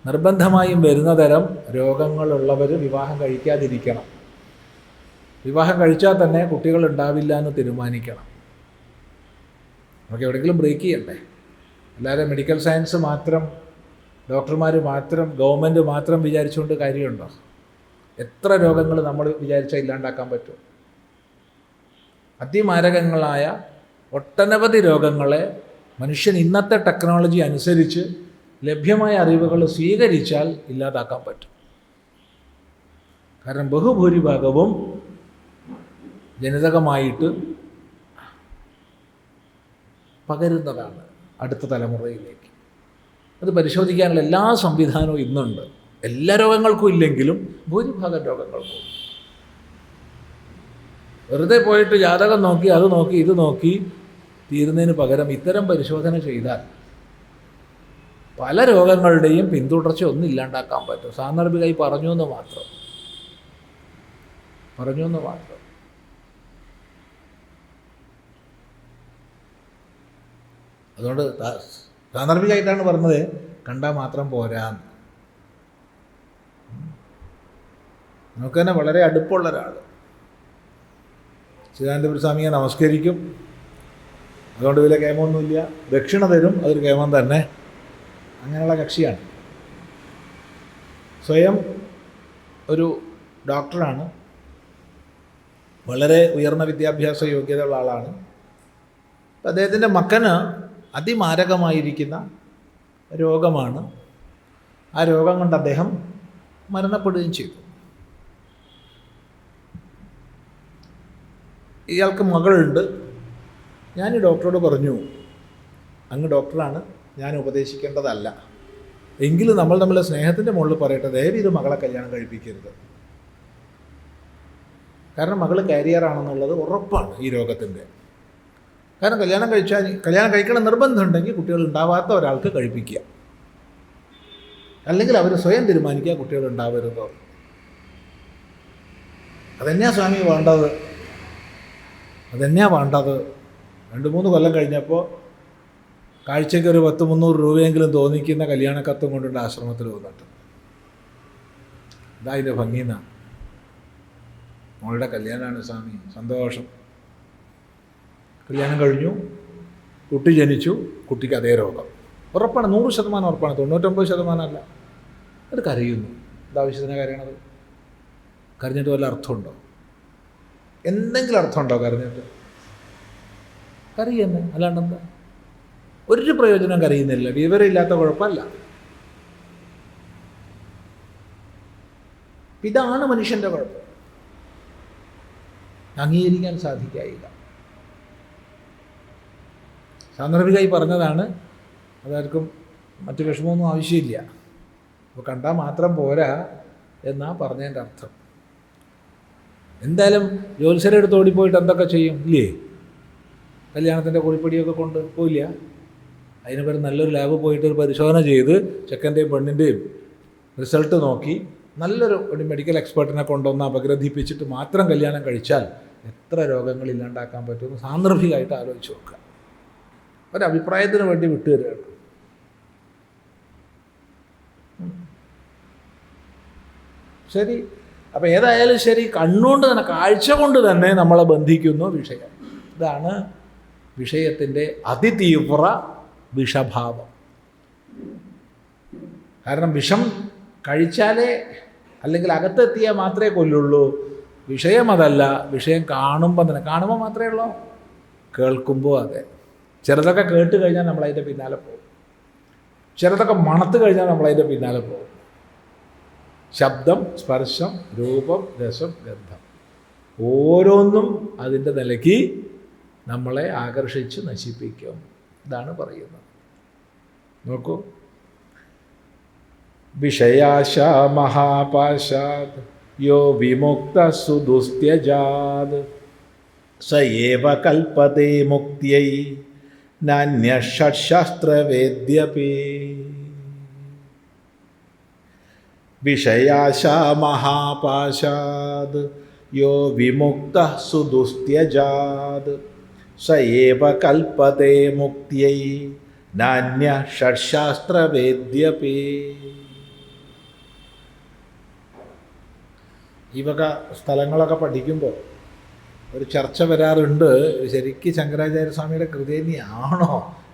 നിർബന്ധമായും വരുന്ന തരം രോഗങ്ങളുള്ളവർ വിവാഹം കഴിക്കാതിരിക്കണം. വിവാഹം കഴിച്ചാൽ തന്നെ കുട്ടികൾ ഉണ്ടാവില്ല എന്ന് തീരുമാനിക്കണം. നമുക്ക് എവിടെയെങ്കിലും ബ്രേക്ക് ചെയ്യണ്ടേ? അല്ലാതെ മെഡിക്കൽ സയൻസ് മാത്രം, ഡോക്ടർമാർ മാത്രം, ഗവൺമെൻറ് മാത്രം വിചാരിച്ചുകൊണ്ട് കാര്യമുണ്ടോ? എത്ര രോഗങ്ങൾ നമ്മൾ വിചാരിച്ചാൽ ഇല്ലാണ്ടാക്കാൻ പറ്റും? അതിമാരകങ്ങളായ ഒട്ടനവധി രോഗങ്ങളെ മനുഷ്യൻ ഇന്നത്തെ ടെക്നോളജി അനുസരിച്ച് ലഭ്യമായ അറിവുകൾ സ്വീകരിച്ചാൽ ഇല്ലാതാക്കാൻ പറ്റും. കാരണം ബഹുഭൂരിഭാഗവും ജനിതകമായിട്ട് പകരുന്നതാണ് അടുത്ത തലമുറയിലേക്ക്. അത് പരിശോധിക്കാനുള്ള എല്ലാ സംവിധാനവും ഇന്നുണ്ട്. എല്ലാ രോഗങ്ങൾക്കും ഇല്ലെങ്കിലും ഭൂരിഭാഗം രോഗങ്ങൾക്കും. വെറുതെ പോയിട്ട് ജാതകം നോക്കി അത് നോക്കി ഇത് നോക്കി തീരുന്നതിന് പകരം ഇത്തരം പരിശോധന ചെയ്താൽ പല രോഗങ്ങളുടെയും പിന്തുടർച്ച ഒന്നും ഇല്ലാണ്ടാക്കാൻ പറ്റും. സാന്ദർഭികമായി പറഞ്ഞു എന്ന് മാത്രം. അതുകൊണ്ട് സാന്ദർഭികമായിട്ടാണ് പറഞ്ഞത്, കണ്ടാൽ മാത്രം പോരാന്ന്. നമുക്ക് തന്നെ വളരെ അടുപ്പമുള്ള ഒരാൾ ചിദാനന്ദപുരി സ്വാമിയെ നമസ്കരിക്കും, അതുകൊണ്ട് വലിയ കേമൊന്നുമില്ല, ദക്ഷിണ തരും, അതൊരു കേമം തന്നെ. അങ്ങനെയുള്ള കക്ഷിയാണ്. സ്വയം ഒരു ഡോക്ടറാണ്, വളരെ ഉയർന്ന വിദ്യാഭ്യാസ യോഗ്യതയുള്ള ആളാണ്. അദ്ദേഹത്തിൻ്റെ മക്കന് അതിമാരകമായിരിക്കുന്ന രോഗമാണ്. ആ രോഗം കൊണ്ട് അദ്ദേഹം മരണപ്പെടുകയും ചെയ്തു. ഇയാൾക്ക് മകളുണ്ട്. ഞാൻ ഈ ഡോക്ടറോട് പറഞ്ഞു, അങ്ങ് ഡോക്ടറാണ്, ഞാൻ ഉപദേശിക്കേണ്ടതല്ല, എങ്കിലും നമ്മൾ തമ്മിലെ സ്നേഹത്തിൻ്റെ മുകളിൽ പറയട്ടെ, ദയവ് ഇത് മകളെ കല്യാണം കഴിപ്പിക്കരുത്. കാരണം മകൾ കാരിയറാണെന്നുള്ളത് ഉറപ്പാണ് ഈ രോഗത്തിൻ്റെ. കാരണം കല്യാണം കഴിക്കണം നിർബന്ധമുണ്ടെങ്കിൽ കുട്ടികൾ ഉണ്ടാവാത്ത ഒരാൾക്ക് കഴിപ്പിക്കുക, അല്ലെങ്കിൽ അവർ സ്വയം തീരുമാനിക്കുക കുട്ടികൾ ഉണ്ടാവരുതോ. അതെന്നെയാ സ്വാമി വേണ്ടത്. 2-3 കൊല്ലം കഴിഞ്ഞപ്പോൾ കാഴ്ചയ്ക്ക് ഒരു 10-300 രൂപയെങ്കിലും തോന്നിക്കുന്ന കല്യാണക്കത്തും കൊണ്ടുണ്ട് ആശ്രമത്തിൽ വന്നിട്ട്. ഇതാ അതിൻ്റെ ഭംഗിന്നാ. മോളുടെ കല്യാണമാണ് സ്വാമി, സന്തോഷം. കല്യാണം കഴിഞ്ഞു, കുട്ടി ജനിച്ചു, കുട്ടിക്ക് അതേ രോഗം. ഉറപ്പാണ്, 100% ഉറപ്പാണ്, 99% അല്ല. അത് കരയുന്നു. എന്താവശ്യത്തിനാണ് കരയണത്? കരഞ്ഞിട്ട് വല്ല അർത്ഥമുണ്ടോ? എന്തെങ്കിലും അർത്ഥമുണ്ടോ കരഞ്ഞിട്ട്? കരയുന്നു, അല്ലാണ്ടെന്താ? ഒരു പ്രയോജനം കരയുന്നില്ല. വിവരമില്ലാത്ത കുഴപ്പമല്ല. ഇതാണ് മനുഷ്യൻ്റെ കുഴപ്പം. അംഗീകരിക്കാൻ സാധിക്കായില്ല. സാന്ദർഭികമായി പറഞ്ഞതാണ്, അതാർക്കും മറ്റു വിഷമമൊന്നും ആവശ്യമില്ല. അപ്പോൾ കണ്ടാൽ മാത്രം പോരാ എന്നാ പറഞ്ഞതിൻ്റെ അർത്ഥം. എന്തായാലും ജ്യോത്സ്യരെ അടുത്ത് ഓടിപ്പോയിട്ട് എന്തൊക്കെ ചെയ്യും ഇല്ലേ? കല്യാണത്തിൻ്റെ കുറിപ്പടിയൊക്കെ കൊണ്ട് പോയില്ല. അതിന് പേര് നല്ലൊരു ലാബ് പോയിട്ട് ഒരു പരിശോധന ചെയ്ത് ചെക്കൻ്റെയും പെണ്ണിൻ്റെയും റിസൾട്ട് നോക്കി നല്ലൊരു മെഡിക്കൽ എക്സ്പേർട്ടിനെ കൊണ്ടുവന്ന് അപഗ്രഥിപ്പിച്ചിട്ട് മാത്രം കല്യാണം കഴിച്ചാൽ എത്ര രോഗങ്ങൾ ഇല്ലാണ്ടാക്കാൻ പറ്റുമെന്ന് സാന്ദർഭികമായിട്ട് ആലോചിച്ച് നോക്കുക. ഒരഭിപ്രായത്തിന് വേണ്ടി വിട്ടുതരികയാണ്. ശരി, അപ്പം ഏതായാലും ശരി, കണ്ണുകൊണ്ട് തന്നെ, കാഴ്ച കൊണ്ട് തന്നെ നമ്മളെ ബന്ധിക്കുന്നു വിഷയം. ഇതാണ് വിഷയത്തിൻ്റെ അതിതീവ്ര വിഷഭാവം. കാരണം വിഷം കഴിച്ചാലേ, അല്ലെങ്കിൽ അകത്തെത്തിയാൽ മാത്രമേ കൊല്ലുള്ളൂ. വിഷയം അതല്ല. വിഷയം കാണുമ്പോൾ തന്നെ, കാണുമ്പോൾ മാത്രമേ ഉള്ളൂ, കേൾക്കുമ്പോൾ അതെ. ചിലതൊക്കെ കേട്ട് കഴിഞ്ഞാൽ നമ്മളതിൻ്റെ പിന്നാലെ പോകും, ചിലതൊക്കെ മണത്ത് കഴിഞ്ഞാൽ നമ്മളതിൻ്റെ പിന്നാലെ പോകും. ശബ്ദം, സ്പർശം, രൂപം, രസം, ഗന്ധം, ഓരോന്നും അതിൻ്റെ നിലയ്ക്ക് നമ്മളെ ആകർഷിച്ച് നശിപ്പിക്കും. ഇതാണ് പറയുന്നത്. നോക്കൂ, വിഷയാശ മഹാപാശാത് യോ വിമുക്ത സുദുസ്ത്യജാത് സയേവ കൽപ്പതേ മുക്തിയൈ നാന്യഷഡ്ശാസ്ത്രവേദ്യപി. വിഷയാശ മഹാപാശാത് യോ വിമുക്ത സുദുസ്ത്യജാത് സയേവ കൽപ്പതേ മുക്തിയൈ നാന്യഷഡ്ശാസ്ത്രവേദ്യപി. ഈ വക സ്ഥലങ്ങളൊക്കെ പഠിക്കുമ്പോൾ ഒരു ചർച്ച വരാറുണ്ട്, ശരിക്കും ശങ്കരാചാര്യസ്വാമിയുടെ കൃതി തന്നെയാണോ,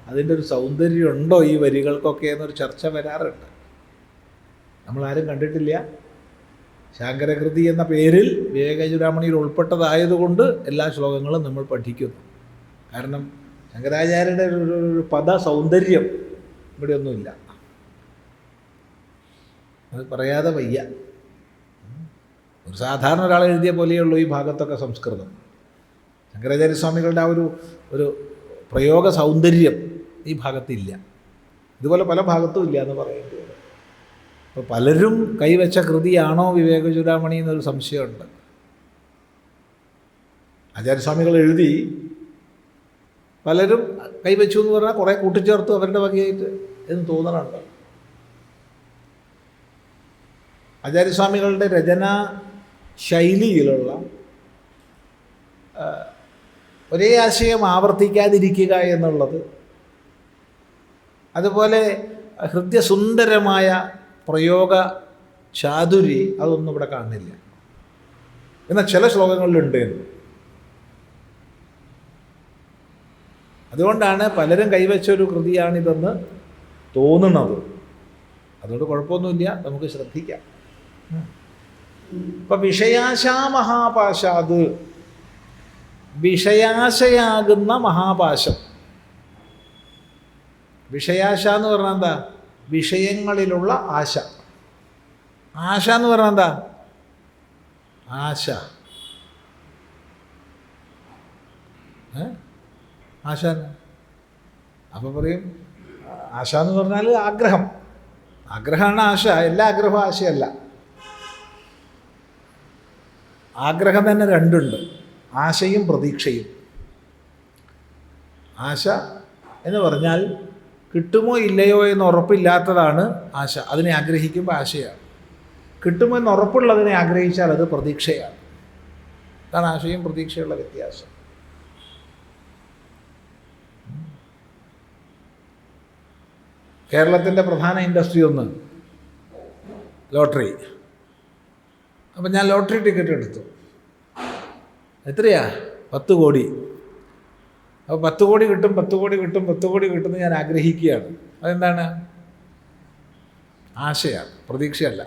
അതിൻ്റെ ഒരു സൗന്ദര്യം ഉണ്ടോ ഈ വരികൾക്കൊക്കെ എന്നൊരു ചർച്ച വരാറുണ്ട്. നമ്മളാരും കണ്ടിട്ടില്ല. ശാങ്കരകൃതി എന്ന പേരിൽ വിവേകചൂഡാമണിയിൽ ഉൾപ്പെട്ടതായതുകൊണ്ട് എല്ലാ ശ്ലോകങ്ങളും നമ്മൾ പഠിക്കുന്നു. കാരണം ശങ്കരാചാര്യരുടെ ഒരു പദ സൗന്ദര്യം ഇവിടെയൊന്നുമില്ല, അത് പറയാതെ വയ്യ. ഒരു സാധാരണ ഒരാൾ എഴുതിയ പോലെയുള്ളൂ ഈ ഭാഗത്തൊക്കെ സംസ്കൃതം. ശങ്കരാചാര്യസ്വാമികളുടെ ആ ഒരു പ്രയോഗ സൗന്ദര്യം ഈ ഭാഗത്തില്ല. ഇതുപോലെ പല ഭാഗത്തും ഇല്ല എന്ന് പറയേണ്ടി വരും. അപ്പോൾ പലരും കൈവച്ച കൃതിയാണോ വിവേകചൂഡാമണി എന്നൊരു സംശയമുണ്ട്. ആചാര്യസ്വാമികൾ എഴുതി പലരും കൈവച്ചു എന്ന് പറഞ്ഞാൽ കുറേ കൂട്ടിച്ചേർത്തു അവരുടെ വകയായിട്ട് എന്ന് തോന്നണുണ്ട്. ആചാര്യസ്വാമികളുടെ രചനാ ശൈലിയിലുള്ള ഒരേ ആശയം ആവർത്തിക്കാതിരിക്കുക എന്നുള്ളത്, അതുപോലെ ഹൃദ്യസുന്ദരമായ പ്രയോഗ ചാതുരി, അതൊന്നും ഇവിടെ കാണുന്നില്ല. എന്നാൽ ചില ശ്ലോകങ്ങളിലുണ്ട്. അതുകൊണ്ടാണ് പലരും കൈവച്ചൊരു കൃതിയാണിതെന്ന് തോന്നുന്നത്. അതുകൊണ്ട് കുഴപ്പമൊന്നുമില്ല, നമുക്ക് ശ്രദ്ധിക്കാം. ഇപ്പം വിഷയാശാ മഹാപാശാത്, വിഷയാശയാകുന്ന മഹാപാശം. വിഷയാശ എന്ന് പറഞ്ഞാൽ എന്താ? വിഷയങ്ങളിലുള്ള ആശ. ആശ എന്ന് പറഞ്ഞാൽ എന്താ? ആശ. ആശ അപ്പം പറയും ആശ എന്ന് പറഞ്ഞാൽ ആഗ്രഹം. ആഗ്രഹമാണ് ആശ. എല്ലാ ആഗ്രഹവും ആശയല്ല. ആഗ്രഹം തന്നെ രണ്ടുണ്ട്, ആശയും പ്രതീക്ഷയും. ആശ എന്ന് പറഞ്ഞാൽ കിട്ടുമോ ഇല്ലയോ എന്ന് ഉറപ്പില്ലാത്തതാണ് ആശ. അതിനെ ആഗ്രഹിക്കുമ്പോൾ ആശയാണ്. കിട്ടുമോ എന്ന് ഉറപ്പുള്ളതിനെ ആഗ്രഹിച്ചാൽ അത് പ്രതീക്ഷയാണ്. അതാണ് ആശയും പ്രതീക്ഷയുള്ള വ്യത്യാസം. കേരളത്തിൻ്റെ പ്രധാന ഇൻഡസ്ട്രി ഒന്ന് ലോട്ടറി. അപ്പം ഞാൻ ലോട്ടറി ടിക്കറ്റ് എടുത്തു. എത്രയാ? 10 കോടി. അപ്പോൾ 10 കോടി കിട്ടും, 10 കോടി കിട്ടും, 10 കോടി കിട്ടുമെന്ന് ഞാൻ ആഗ്രഹിക്കുകയാണ്. അതെന്താണ്? ആശയാണ്, പ്രതീക്ഷയല്ല.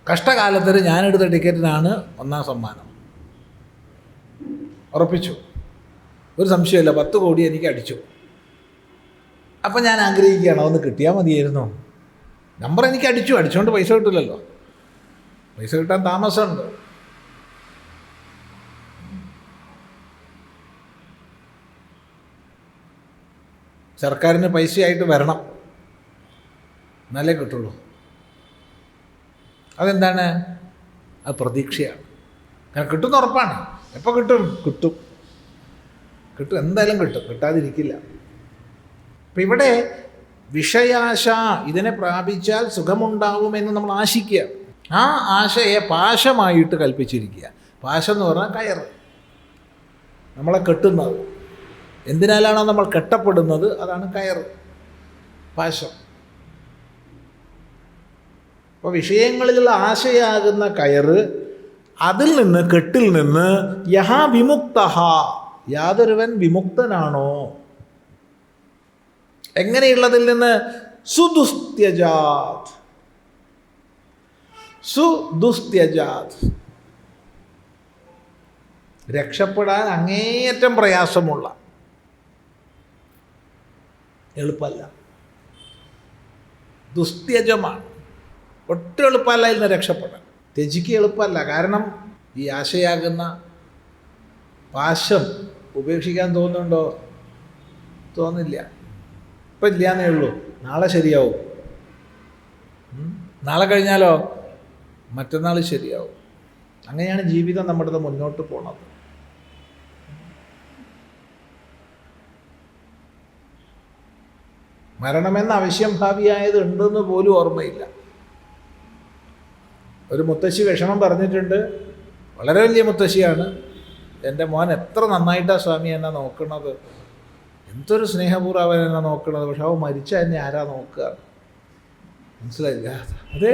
കഷ്ടകാലത്തിന് ഞാനെടുത്ത ടിക്കറ്റിനാണ് 1ാം സമ്മാനം. ഉറപ്പിച്ചു, ഒരു സംശയമില്ല, 10 കോടി എനിക്ക് അടിച്ചു. അപ്പം ഞാൻ ആഗ്രഹിക്കുകയാണ് അതൊന്ന് കിട്ടിയാൽ മതിയായിരുന്നു. നമ്പർ എനിക്ക് അടിച്ചുകൊണ്ട് പൈസ കിട്ടില്ലല്ലോ. പൈസ കിട്ടാൻ താമസമുണ്ട്. സർക്കാരിന് പൈസയായിട്ട് വരണം, എന്നാലേ കിട്ടുള്ളൂ. അതെന്താണ്? അത് പ്രതീക്ഷയാണ്. കാരണം കിട്ടുന്ന ഉറപ്പാണ്. എപ്പോൾ കിട്ടും? കിട്ടും, എന്തായാലും കിട്ടും, കിട്ടാതിരിക്കില്ല. അപ്പം ഇവിടെ വിഷയാശ, ഇതിനെ പ്രാപിച്ചാൽ സുഖമുണ്ടാവുമെന്ന് നമ്മൾ ആശിക്കുക. ആ ആശയെ പാശമായിട്ട് കൽപ്പിച്ചിരിക്കുക. പാശം എന്ന് പറഞ്ഞാൽ കയറ്, നമ്മളെ കെട്ടുന്നത്. എന്തിനാലാണോ നമ്മൾ കെട്ടപ്പെടുന്നത്, അതാണ് കയറ്, പാശം. അപ്പോൾ വിഷയങ്ങളിലുള്ള ആശയാകുന്ന കയറ്, അതിൽ നിന്ന്, കെട്ടിൽ നിന്ന്, യഹാ വിമുക്തഹ, യാതൊരുവൻ വിമുക്തനാണോ, എങ്ങനെയുള്ളതിൽ നിന്ന്? സുദുസ്ത്യജാത്. സുദുസ്ത്യജാത്, രക്ഷപ്പെടാൻ അങ്ങേയറ്റം പ്രയാസമുള്ള, എളുപ്പമല്ല, ദുസ്ത്യജമാണ്, ഒട്ടും എളുപ്പമല്ല ഇന്ന് രക്ഷപ്പെടാൻ. ത്യജിക്ക് എളുപ്പമല്ല. കാരണം ഈ ആശയാകുന്ന പാശം ഉപേക്ഷിക്കാൻ തോന്നുന്നുണ്ടോ? തോന്നില്ല. ഇപ്പം ഇല്ലയെന്നേ ഉള്ളൂ. നാളെ ശരിയാവും. നാളെ കഴിഞ്ഞാലോ മറ്റന്നാൾ ശരിയാവും. അങ്ങനെയാണ് ജീവിതം നമ്മുടെ മുന്നോട്ട് പോണത്. മരണമെന്ന അവശ്യം ഭാവിയായത് ഉണ്ടെന്ന് പോലും ഓർമ്മയില്ല. ഒരു മുത്തശ്ശി വിഷമം പറഞ്ഞിട്ടുണ്ട്. വളരെ വലിയ മുത്തശ്ശിയാണ്. എൻ്റെ മോൻ എത്ര നന്നായിട്ടാണ് സ്വാമി എന്നെ നോക്കണത്, എന്തൊരു സ്നേഹപൂർവ്വം അവൻ എന്നെ നോക്കണത്. പക്ഷെ അവൻ മരിച്ചാൽ എന്നെ ആരാ നോക്കുക? മനസ്സിലായില്ല? അതെ,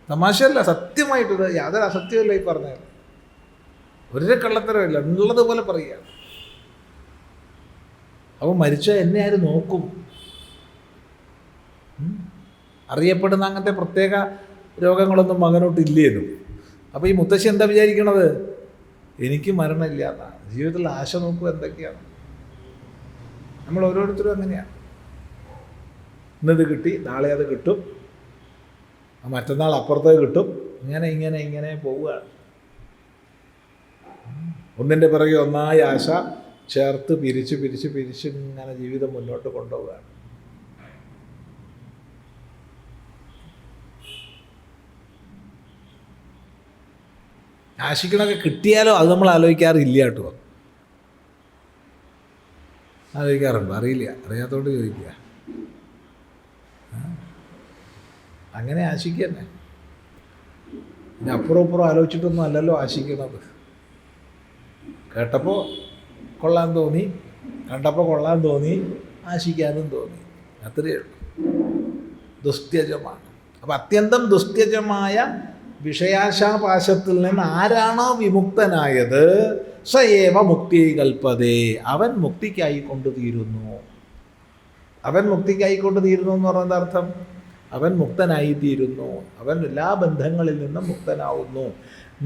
തമാശയല്ല, സത്യമായിട്ടത് യാതൊരു അസത്യമല്ല ഈ പറഞ്ഞത്. ഒരു കള്ളത്തരമില്ല, ഉള്ളതുപോലെ പറയുക. അപ്പോൾ മരിച്ചാൽ എന്നെ ആര് നോക്കും? അറിയപ്പെടുന്ന അങ്ങനത്തെ പ്രത്യേക രോഗങ്ങളൊന്നും മകനോട്ടില്ലേനും. അപ്പോൾ ഈ മുത്തശ്ശി എന്താ വിചാരിക്കണത്? എനിക്ക് മരണമില്ല എന്നാണ്. ജീവിതത്തിൽ ആശ നോക്കുക എന്തൊക്കെയാണ്. നമ്മൾ ഓരോരുത്തരും അങ്ങനെയാണ്. ഇന്നത് കിട്ടി, നാളെ അത് കിട്ടും, മറ്റന്നാൾ അപ്പുറത്തേക്ക് കിട്ടും, ഇങ്ങനെ ഇങ്ങനെ ഇങ്ങനെ പോവുകയാണ്. ഒന്നിൻ്റെ പിറകെ ഒന്നായി ആശ ചേർത്ത് പിരിച്ച് പിരിച്ച് പിരിച്ച് ഇങ്ങനെ ജീവിതം മുന്നോട്ട് കൊണ്ടുപോവുകയാണ്. ആശിക്കണൊക്കെ കിട്ടിയാലോ അത് നമ്മൾ ആലോചിക്കാറില്ല കേട്ടോ. ആലോചിക്കാറുണ്ടോ? അറിയില്ല, അറിയാത്തോണ്ട് ചോദിക്കുക. അങ്ങനെ ആശിക്കന്നെ. ഇനി അപ്പുറം ഇപ്പുറം ആലോചിച്ചിട്ടൊന്നും അല്ലല്ലോ ആശിക്കണത്. കേട്ടപ്പോൾ കൊള്ളാൻ തോന്നി, കണ്ടപ്പോൾ കൊള്ളാൻ തോന്നി, ആശിക്കാനും തോന്നി, അത്രയേ ഉള്ളൂ. ദുസ്ത്യജമാണ്. അപ്പം അത്യന്തം ദുസ്ത്യജമായ വിഷയാശാപാശത്തിൽ നിന്ന് ആരാണോ വിമുക്തനായത് സയേവ മുക്തി കൽപ്പതേ, അവൻ മുക്തിക്കായിക്കൊണ്ട് തീരുന്നു. അവൻ മുക്തിക്കായിക്കൊണ്ട് തീരുന്നു എന്ന് പറയുന്നത് അർത്ഥം അവൻ മുക്തനായിത്തീരുന്നു. അവൻ എല്ലാ ബന്ധങ്ങളിൽ നിന്നും മുക്തനാവുന്നു.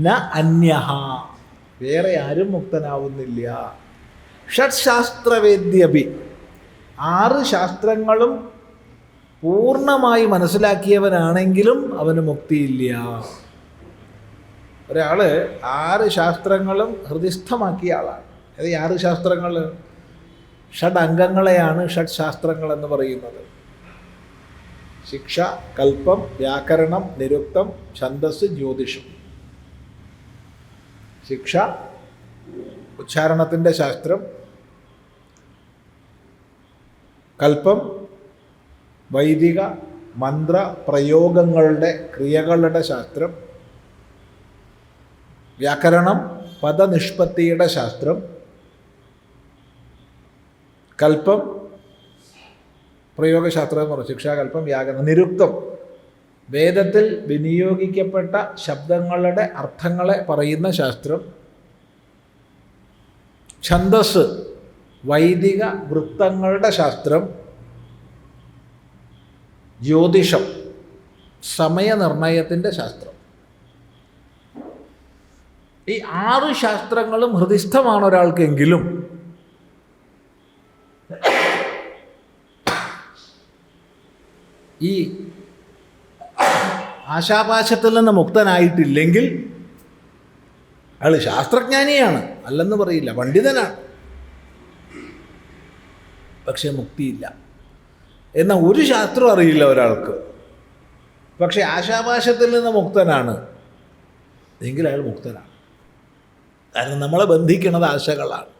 ന അന്യഹ, വേറെ ആരും മുക്തനാവുന്നില്ല. ഷഡ്ശാസ്ത്രവേദ്യപി, 6 ശാസ്ത്രങ്ങളും പൂർണ്ണമായി മനസ്സിലാക്കിയവനാണെങ്കിലും അവന് മുക്തിയില്ല. ഒരാൾ 6 ശാസ്ത്രങ്ങളും ഹൃദിസ്ഥമാക്കിയ ആളാണ്. അത് 6 ശാസ്ത്രങ്ങൾ, ഷഡ് അംഗങ്ങളെയാണ് ഷഡ് ശാസ്ത്രങ്ങൾ എന്ന് പറയുന്നത്. ശിക്ഷ, കൽപ്പം, വ്യാകരണം, നിരുക്തം, ഛന്ദസ്, ജ്യോതിഷം. ശിക്ഷ ഉച്ചാരണത്തിൻ്റെ ശാസ്ത്രം, കൽപ്പം വൈദിക മന്ത്ര പ്രയോഗങ്ങളുടെ ക്രിയകളുടെ ശാസ്ത്രം, വ്യാകരണം പദനിഷ്പത്തിയുടെ ശാസ്ത്രം, കൽപ്പം പ്രയോഗശാസ്ത്രം എന്ന് പറയും. ശിക്ഷാകൽപ്പം, വ്യാകരണം. നിരുക്തം വേദത്തിൽ വിനിയോഗിക്കപ്പെട്ട ശബ്ദങ്ങളുടെ അർത്ഥങ്ങളെ പറയുന്ന ശാസ്ത്രം. ഛന്ദസ് വൈദിക വൃത്തങ്ങളുടെ ശാസ്ത്രം. ജ്യോതിഷം സമയനിർണയത്തിൻ്റെ ശാസ്ത്രം. ഈ 6 ശാസ്ത്രങ്ങളും ഹൃദിസ്ഥമാണ് ഒരാൾക്കെങ്കിലും ഈ ആശാപാശത്തിൽ നിന്ന് മുക്തനായിട്ടില്ലെങ്കിൽ അയാൾ ശാസ്ത്രജ്ഞാനിയാണ്, അല്ലെന്ന് പറയില്ല, പണ്ഡിതനാണ്, പക്ഷെ മുക്തിയില്ല. എന്നാൽ ഒരു ശാസ്ത്രം അറിയില്ല ഒരാൾക്ക്, പക്ഷെ ആശാപാശത്തിൽ നിന്ന് മുക്തനാണ് എങ്കിൽ അയാൾ മുക്തനാണ്. കാരണം നമ്മളെ ബന്ധിക്കുന്നത് ആശകളാണ്.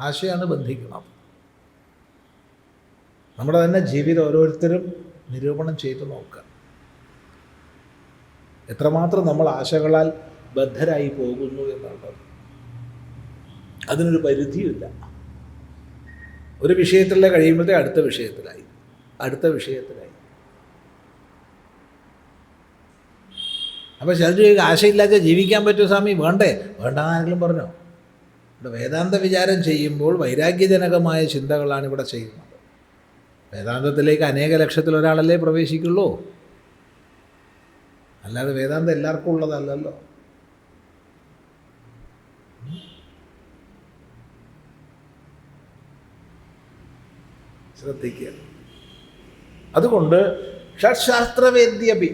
ആശയാണ് ബന്ധിക്കുന്നത്. നമ്മുടെ തന്നെ ജീവിതം ഓരോരുത്തരും നിരൂപണം ചെയ്തു നോക്കുക. എത്രമാത്രം നമ്മൾ ആശകളാൽ ബദ്ധരായി പോകുന്നു എന്നുള്ളത്. അതിനൊരു പരിധിയില്ല. ഒരു വിഷയത്തിലെ കഴിയുമ്പോഴത്തേ അടുത്ത വിഷയത്തിലായി, അടുത്ത വിഷയത്തിലായി. അപ്പോൾ ചിലർ ആശയില്ലാതെ ജീവിക്കാൻ പറ്റുമോ സ്വാമി? വേണ്ടേ? വേണ്ടാന്നെങ്കിലും പറഞ്ഞോ? ഇവിടെ വേദാന്ത വിചാരം ചെയ്യുമ്പോൾ വൈരാഗ്യജനകമായ ചിന്തകളാണ് ഇവിടെ ചെയ്യുന്നത്. വേദാന്തത്തിലേക്ക് അനേക ലക്ഷത്തിൽ ഒരാളല്ലേ പ്രവേശിക്കുള്ളൂ. അല്ലാതെ വേദാന്തം എല്ലാവർക്കും ഉള്ളതല്ലല്ലോ. ശ്രദ്ധിക്കുക. അതുകൊണ്ട് ഷഡ്ശാസ്ത്രവേദ്യപി,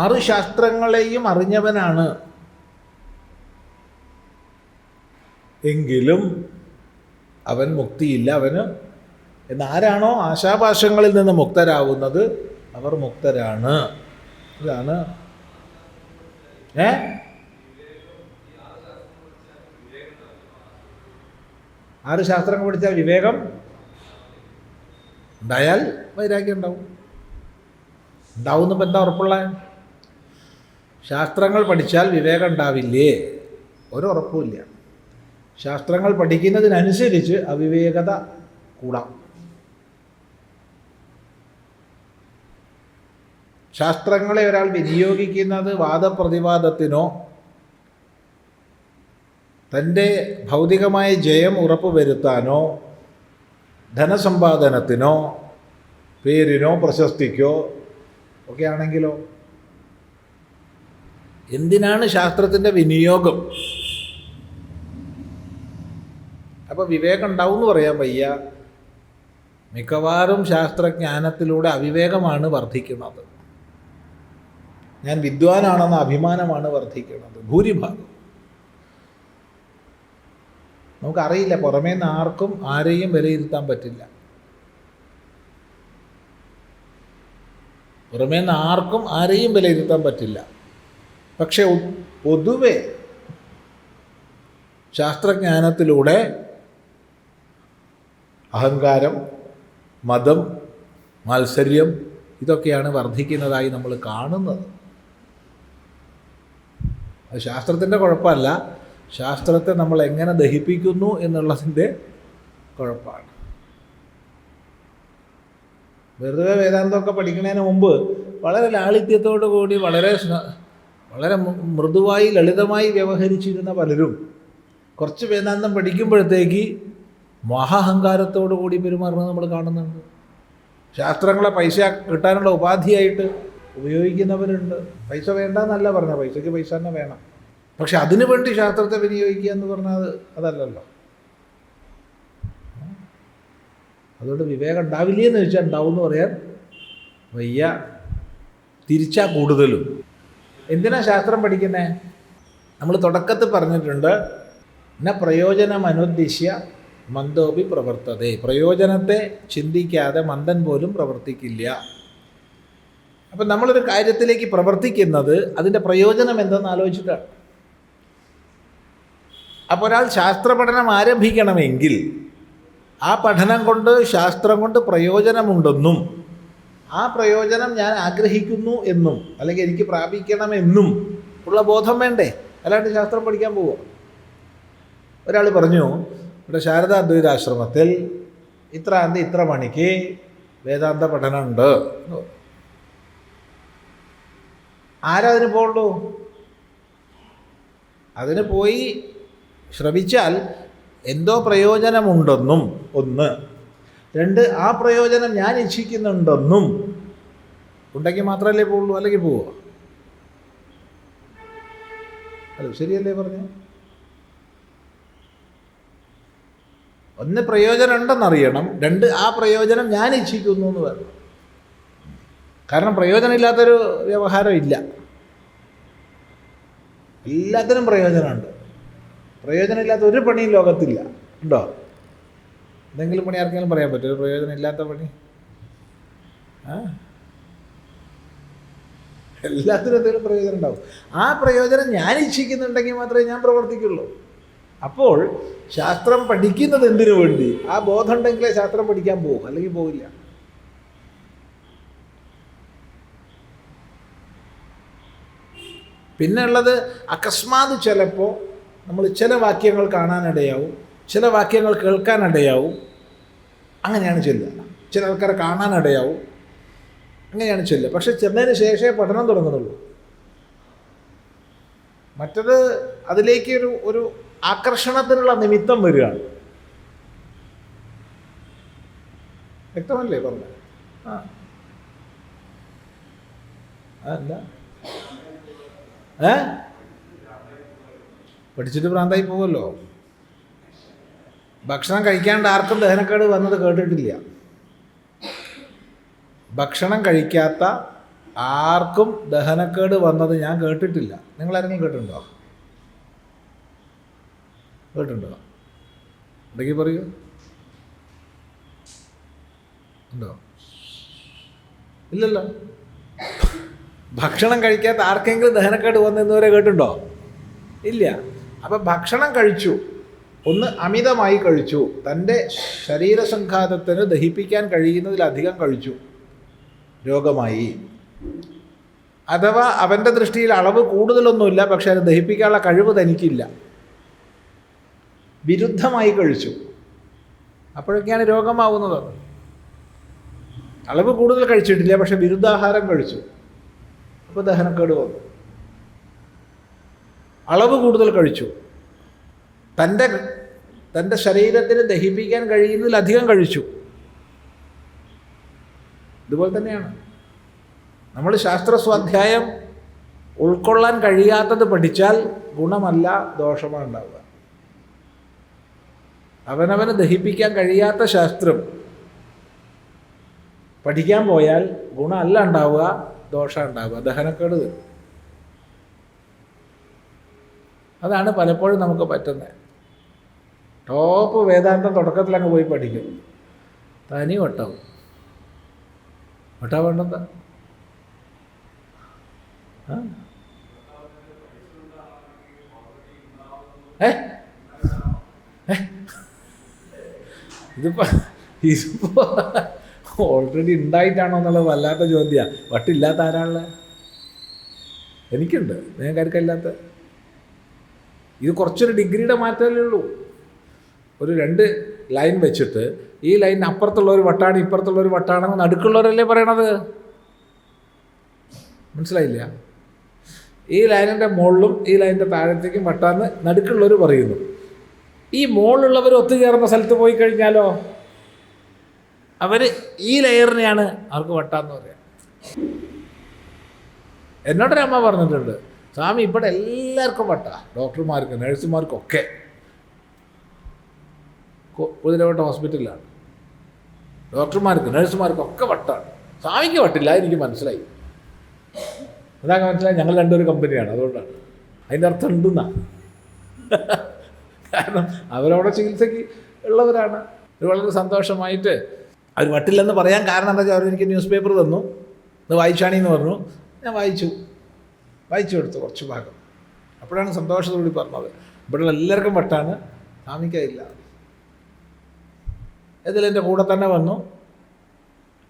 6 ശാസ്ത്രങ്ങളെയും അറിഞ്ഞവനാണ് എങ്കിലും അവൻ മുക്തിയില്ല. അവന് എന്നാരാണോ ആശാപാശങ്ങളിൽ നിന്ന് മുക്തരാവുന്നത് അവർ മുക്തരാണ്. ഇതാണ് 6 ശാസ്ത്രങ്ങൾ പഠിച്ചാൽ വിവേകം ഉണ്ടായാൽ വൈരാഗ്യം ഉണ്ടാവും. ഉണ്ടാവുന്നപ്പോൾ എന്താ ഉറപ്പുള്ള? ശാസ്ത്രങ്ങൾ പഠിച്ചാൽ വിവേകം ഉണ്ടാവില്ലേ? ഒരു ഉറപ്പുമില്ല. ശാസ്ത്രങ്ങൾ പഠിക്കുന്നതിനനുസരിച്ച് അവിവേകത കൂടാം. ശാസ്ത്രങ്ങളെ ഒരാൾ വിനിയോഗിക്കുന്നത് വാദപ്രതിവാദത്തിനോ തൻ്റെ ഭൗതികമായ ജയം ഉറപ്പുവരുത്താനോ ധനസമ്പാദനത്തിനോ പേരിനോ പ്രശസ്തിക്കോ ഒക്കെ ആണെങ്കിലോ? എന്തിനാണ് ശാസ്ത്രത്തിൻ്റെ വിനിയോഗം? അപ്പോൾ വിവേകം ഉണ്ടാവും എന്ന് പറയാൻ വയ്യ. മിക്കവാറും ശാസ്ത്രജ്ഞാനത്തിലൂടെ അവിവേകമാണ് വർദ്ധിക്കുന്നത്. ഞാൻ വിദ്വാനാണെന്ന അഭിമാനമാണ് വർദ്ധിക്കുന്നത് ഭൂരിഭാഗം. നമുക്കറിയില്ല, പുറമേ നിന്ന് ആർക്കും ആരെയും വിലയിരുത്താൻ പറ്റില്ല. പുറമേ നിന്ന് ആർക്കും ആരെയും വിലയിരുത്താൻ പറ്റില്ല. പക്ഷെ പൊതുവെ ശാസ്ത്രജ്ഞാനത്തിലൂടെ അഹങ്കാരം, മതം, മാത്സര്യം ഇതൊക്കെയാണ് വർദ്ധിക്കുന്നതായി നമ്മൾ കാണുന്നത്. അത് ശാസ്ത്രത്തിൻ്റെ കുഴപ്പമല്ല, ശാസ്ത്രത്തെ നമ്മൾ എങ്ങനെ ദഹിപ്പിക്കുന്നു എന്നുള്ളതിൻ്റെ കുഴപ്പമാണ്. വെറുതെ വേദാന്തമൊക്കെ പഠിക്കുന്നതിന് മുമ്പ് വളരെ ലാളിത്യത്തോടു കൂടി വളരെ മൃദുവായി ലളിതമായി വ്യവഹരിച്ചിരുന്ന പലരും കുറച്ച് വേദാന്തം പഠിക്കുമ്പോഴത്തേക്ക് മഹാഹങ്കാരത്തോടു കൂടി പെരുമാറുന്നത് നമ്മൾ കാണുന്നുണ്ട്. ശാസ്ത്രങ്ങളെ പൈസ കിട്ടാനുള്ള ഉപാധിയായിട്ട് ഉപയോഗിക്കുന്നവരുണ്ട്. പൈസ വേണ്ടെന്നല്ല പറഞ്ഞ, പൈസയ്ക്ക് പൈസ തന്നെ വേണം. പക്ഷെ അതിനു വേണ്ടി ശാസ്ത്രത്തെ വിനിയോഗിക്കുക എന്ന് പറഞ്ഞാൽ അതല്ലല്ലോ. അതുകൊണ്ട് വിവേകം ഉണ്ടാവില്ലേ എന്ന് ചോദിച്ചാൽ ഉണ്ടാവും എന്ന് പറയാൻ വയ്യ. തിരിച്ചാൽ കൂടുതലും. എന്തിനാ ശാസ്ത്രം പഠിക്കുന്നത്? നമ്മൾ തുടക്കത്തിൽ പറഞ്ഞിട്ടുണ്ട്, ന പ്രയോജനം അനുദ്ദിശ്യ മന്ദോപി പ്രവർത്തതേ. പ്രയോജനത്തെ ചിന്തിക്കാതെ മന്ദൻ പോലും പ്രവർത്തിക്കില്ല. അപ്പം നമ്മളൊരു കാര്യത്തിലേക്ക് പ്രവർത്തിക്കുന്നത് അതിൻ്റെ പ്രയോജനം എന്തെന്ന് ആലോചിച്ചിട്ടാണ്. അപ്പോൾ ഒരാൾ ശാസ്ത്ര പഠനം ആരംഭിക്കണമെങ്കിൽ ആ പഠനം കൊണ്ട്, ശാസ്ത്രം കൊണ്ട് പ്രയോജനമുണ്ടെന്നും ആ പ്രയോജനം ഞാൻ ആഗ്രഹിക്കുന്നു എന്നും അല്ലെങ്കിൽ എനിക്ക് പ്രാപിക്കണമെന്നും ഉള്ള ബോധം വേണ്ടേ? അല്ലാണ്ട് ശാസ്ത്രം പഠിക്കാൻ പോവുക. ഒരാൾ പറഞ്ഞു, ഇവിടെ ശാരദാ അദ്വൈതാശ്രമത്തിൽ ഇത്ര മണിക്ക് വേദാന്ത പഠനമുണ്ട്. ആരാ അതിന് പോകുള്ളൂ? അതിന് പോയി ശ്രമിച്ചാൽ എന്തോ പ്രയോജനമുണ്ടെന്നും ഒന്ന്, രണ്ട്, ആ പ്രയോജനം ഞാൻ ഇച്ഛിക്കുന്നുണ്ടെന്നും ഉണ്ടെങ്കിൽ മാത്രമല്ലേ പോകുള്ളൂ, അല്ലെങ്കിൽ പോവുക. ഹലോ, ശരിയല്ലേ പറഞ്ഞു? ഒന്ന്, പ്രയോജനം ഉണ്ടെന്നറിയണം. രണ്ട്, ആ പ്രയോജനം ഞാൻ ഇച്ഛിക്കുന്നു എന്ന് പറഞ്ഞു. കാരണം പ്രയോജനമില്ലാത്തൊരു വ്യവഹാരം ഇല്ല. എല്ലാത്തിനും പ്രയോജനമുണ്ട്. പ്രയോജനമില്ലാത്ത ഒരു പണിയും ലോകത്തില്ല. ഉണ്ടോ? എന്തെങ്കിലും പണി ആർക്കെങ്കിലും പറയാൻ പറ്റുമോ പ്രയോജനമില്ലാത്ത പണി? എല്ലാത്തിനും എന്തെങ്കിലും പ്രയോജനം ഉണ്ടാവും. ആ പ്രയോജനം ഞാൻ ഇച്ഛിക്കുന്നുണ്ടെങ്കിൽ മാത്രമേ ഞാൻ പ്രവർത്തിക്കുള്ളൂ. അപ്പോൾ ശാസ്ത്രം പഠിക്കുന്നത് എന്തിനു വേണ്ടി? ആ ബോധം ഉണ്ടെങ്കിലേ ശാസ്ത്രം പഠിക്കാൻ പോകും, അല്ലെങ്കിൽ പോകില്ല. പിന്നെ ഉള്ളത്, അകസ്മാത് ചിലപ്പോൾ നമ്മൾ ചില വാക്യങ്ങൾ കാണാനിടയാവും, ചില വാക്യങ്ങൾ കേൾക്കാനിടയാവും. അങ്ങനെയാണ് ചെല്ലുക. ചില ആൾക്കാരെ കാണാനിടയാവും, അങ്ങനെയാണ് ചെല്ലുക. പക്ഷെ ചെന്നതിന് ശേഷമേ പഠനം തുടങ്ങുന്നുള്ളൂ. മറ്റത് അതിലേക്ക് ഒരു ആകർഷണത്തിനുള്ള നിമിത്തം വരികയാണ്. വ്യക്തമല്ലേ പറഞ്ഞ? അല്ല, പഠിച്ചിട്ട് ഭ്രാന്തായി പോകുമല്ലോ. ഭക്ഷണം കഴിക്കാണ്ട് ആർക്കും ദഹനക്കേട് വന്നത് കേട്ടിട്ടില്ല. ഭക്ഷണം കഴിക്കാത്ത ആർക്കും ദഹനക്കേട് വന്നത് ഞാൻ കേട്ടിട്ടില്ല. നിങ്ങളാരെങ്കിലും കേട്ടിട്ടുണ്ടോ? കേട്ടിട്ടുണ്ടോ? ഉണ്ടെങ്കിൽ പറയൂ. ഉണ്ടോ? ഇല്ലല്ലോ. ഭക്ഷണം കഴിക്കാത്ത ആർക്കെങ്കിലും ദഹനക്കേട് വന്നെന്നുവരെ കേട്ടിട്ടുണ്ടോ? ഇല്ല. അപ്പം ഭക്ഷണം കഴിച്ചു, ഒന്ന് അമിതമായി കഴിച്ചു, തൻ്റെ ശരീരസംഘാതത്തിന് ദഹിപ്പിക്കാൻ കഴിയുന്നതിലധികം കഴിച്ചു, രോഗമായി. അഥവാ അവൻ്റെ ദൃഷ്ടിയിൽ അളവ് കൂടുതലൊന്നുമില്ല, പക്ഷെ അത് ദഹിപ്പിക്കാനുള്ള കഴിവ് തനിക്കില്ല, വിരുദ്ധമായി കഴിച്ചു. അപ്പോഴൊക്കെയാണ് രോഗമാവുന്നത്. അളവ് കൂടുതൽ കഴിച്ചിട്ടില്ല, പക്ഷെ വിരുദ്ധാഹാരം കഴിച്ചു. അപ്പോൾ ദഹനക്കേട് വന്നു. അളവ് കൂടുതൽ കഴിച്ചു, തൻ്റെ ശരീരത്തിന് ദഹിപ്പിക്കാൻ കഴിയുന്നതിലധികം കഴിച്ചു. ഇതുപോലെ തന്നെയാണ് നമ്മൾ ശാസ്ത്രസ്വാധ്യായം ഉൾക്കൊള്ളാൻ കഴിയാത്തത് പഠിച്ചാൽ ഗുണമല്ല, ദോഷമാണ് ഉണ്ടാവുക. അവനവന് ദഹിപ്പിക്കാൻ കഴിയാത്ത ശാസ്ത്രം പഠിക്കാൻ പോയാൽ ഗുണമല്ല ഉണ്ടാവുക, ദോഷം ഉണ്ടാവുക, ദഹനക്കേട് വരും. അതാണ് പലപ്പോഴും നമുക്ക് പറ്റുന്നത്. ടോപ്പ് വേദാന്തം തുടക്കത്തിൽ അങ്ങ് പോയി പഠിക്കും, തനി വട്ടാവും. വേണ്ടെന്താ? ഇതിപ്പോ ഓൾറെഡി ഉണ്ടായിട്ടാണോ എന്നുള്ളത് വല്ലാത്ത ചോദ്യമാണ്. വട്ടില്ലാത്ത ആരാളുടെ? എനിക്കുണ്ട്, നിങ്ങൾക്കാർക്കല്ലാത്ത. ഇത് കുറച്ചൊരു ഡിഗ്രിയുടെ മാറ്റമല്ലേ ഉള്ളൂ. ഒരു 2 ലൈൻ വെച്ചിട്ട് ഈ ലൈനിന് അപ്പുറത്തുള്ളൊരു വട്ടാണ് ഇപ്പുറത്തുള്ളൊരു വട്ടാണെന്ന് നടുക്കുള്ളവരല്ലേ പറയണത്. മനസ്സിലായില്ല? ഈ ലൈനിൻ്റെ മുകളിലും ഈ ലൈനിൻ്റെ താഴത്തേക്കും വട്ടാന്ന് നടുക്കുള്ളവർ പറയുന്നു. ഈ മുകളിലുള്ളവർ ഒത്തുചേർന്ന സ്ഥലത്ത് പോയി കഴിഞ്ഞാലോ അവർ ഈ ലെയറിനെയാണ് അവർക്ക് വട്ടാന്ന് പറയാം. എന്നോടൊരമ്മ പറഞ്ഞിട്ടുണ്ട്, സ്വാമി ഇവിടെ എല്ലാവർക്കും വട്ട, ഡോക്ടർമാർക്ക് നഴ്സുമാർക്കൊക്കെ. കുതിരവട്ട ഹോസ്പിറ്റലിലാണ്, ഡോക്ടർമാർക്ക് നഴ്സുമാർക്കൊക്കെ വട്ടാണ്, സ്വാമിക്ക് വട്ടില്ല. എനിക്ക് മനസ്സിലായി. അതൊക്കെ മനസ്സിലായി. ഞങ്ങൾ രണ്ടൊരു കമ്പനിയാണ്, അതുകൊണ്ടാണ്. അതിൻ്റെ അർത്ഥം ഉണ്ടെന്നാ. കാരണം അവരവിടെ ചികിത്സയ്ക്ക് ഉള്ളവരാണ്. ഒരു വളരെ സന്തോഷമായിട്ട് അവർ വട്ടില്ലെന്ന് പറയാൻ കാരണം എന്താ വെച്ചാൽ അവരെനിക്ക് ന്യൂസ് പേപ്പർ തന്നു, ഇത് വായിച്ചാണിന്ന് പറഞ്ഞു. ഞാൻ വായിച്ചു എടുത്തു കുറച്ച് ഭാഗം. അപ്പോഴാണ് സന്തോഷത്തോടുകൂടി പറഞ്ഞത്, ഇവിടെ എല്ലാവർക്കും വട്ടാണ്, സ്വാമിക്കയില്ല. ഇതിലെൻ്റെ കൂടെ തന്നെ വന്നു.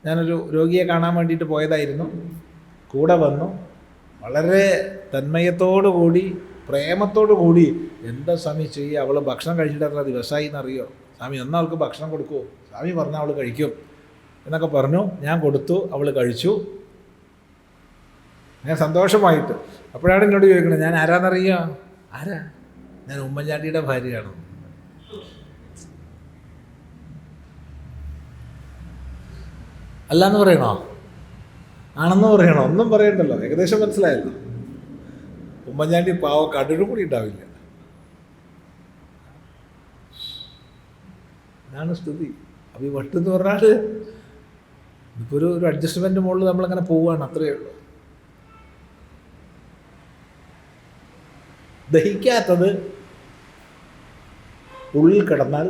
ഞാനൊരു രോഗിയെ കാണാൻ വേണ്ടിയിട്ട് പോയതായിരുന്നു. കൂടെ വന്നു, വളരെ തന്മയത്തോടു കൂടി പ്രേമത്തോടു കൂടി, എന്താ സ്വാമി ചെയ്യുക, അവൾ ഭക്ഷണം കഴിച്ചിട്ട് എത്ര ദിവസമായി എന്നറിയോ, സ്വാമി ഒന്നും അവൾക്ക് ഭക്ഷണം കൊടുക്കുമോ, സ്വാമി പറഞ്ഞാൽ അവൾ കഴിക്കും എന്നൊക്കെ പറഞ്ഞു. ഞാൻ കൊടുത്തു, അവൾ കഴിച്ചു. ഞാൻ സന്തോഷമായിട്ട്. അപ്പോഴാണ് എന്നോട് ചോദിക്കുന്നത്, ഞാൻ ആരാന്നറിയോ? ആരാ? ഞാൻ ഉമ്മൻചാണ്ടിയുടെ ഭാര്യയാണ്. അല്ലാന്ന് പറയണോ? ആണെന്ന് പറയണോ? ഒന്നും പറയണ്ടല്ലോ, ഏകദേശം മനസ്സിലായല്ലോ. ഉമ്മൻചാണ്ടി പാവം കണ്ടിട്ടും കൂടി ഉണ്ടാവില്ല. ഇതാണ് സ്ഥിതി. അപ്പോൾ ഈ വട്ടെന്ന് പറഞ്ഞാൽ ഇപ്പോൾ ഒരു അഡ്ജസ്റ്റ്മെൻറ്റ് മുകളിൽ നമ്മളങ്ങനെ പോവുകയാണ്, അത്രയേ ഉള്ളൂ. ദഹിക്കാത്തത് ഉള്ളിൽ കിടന്നാൽ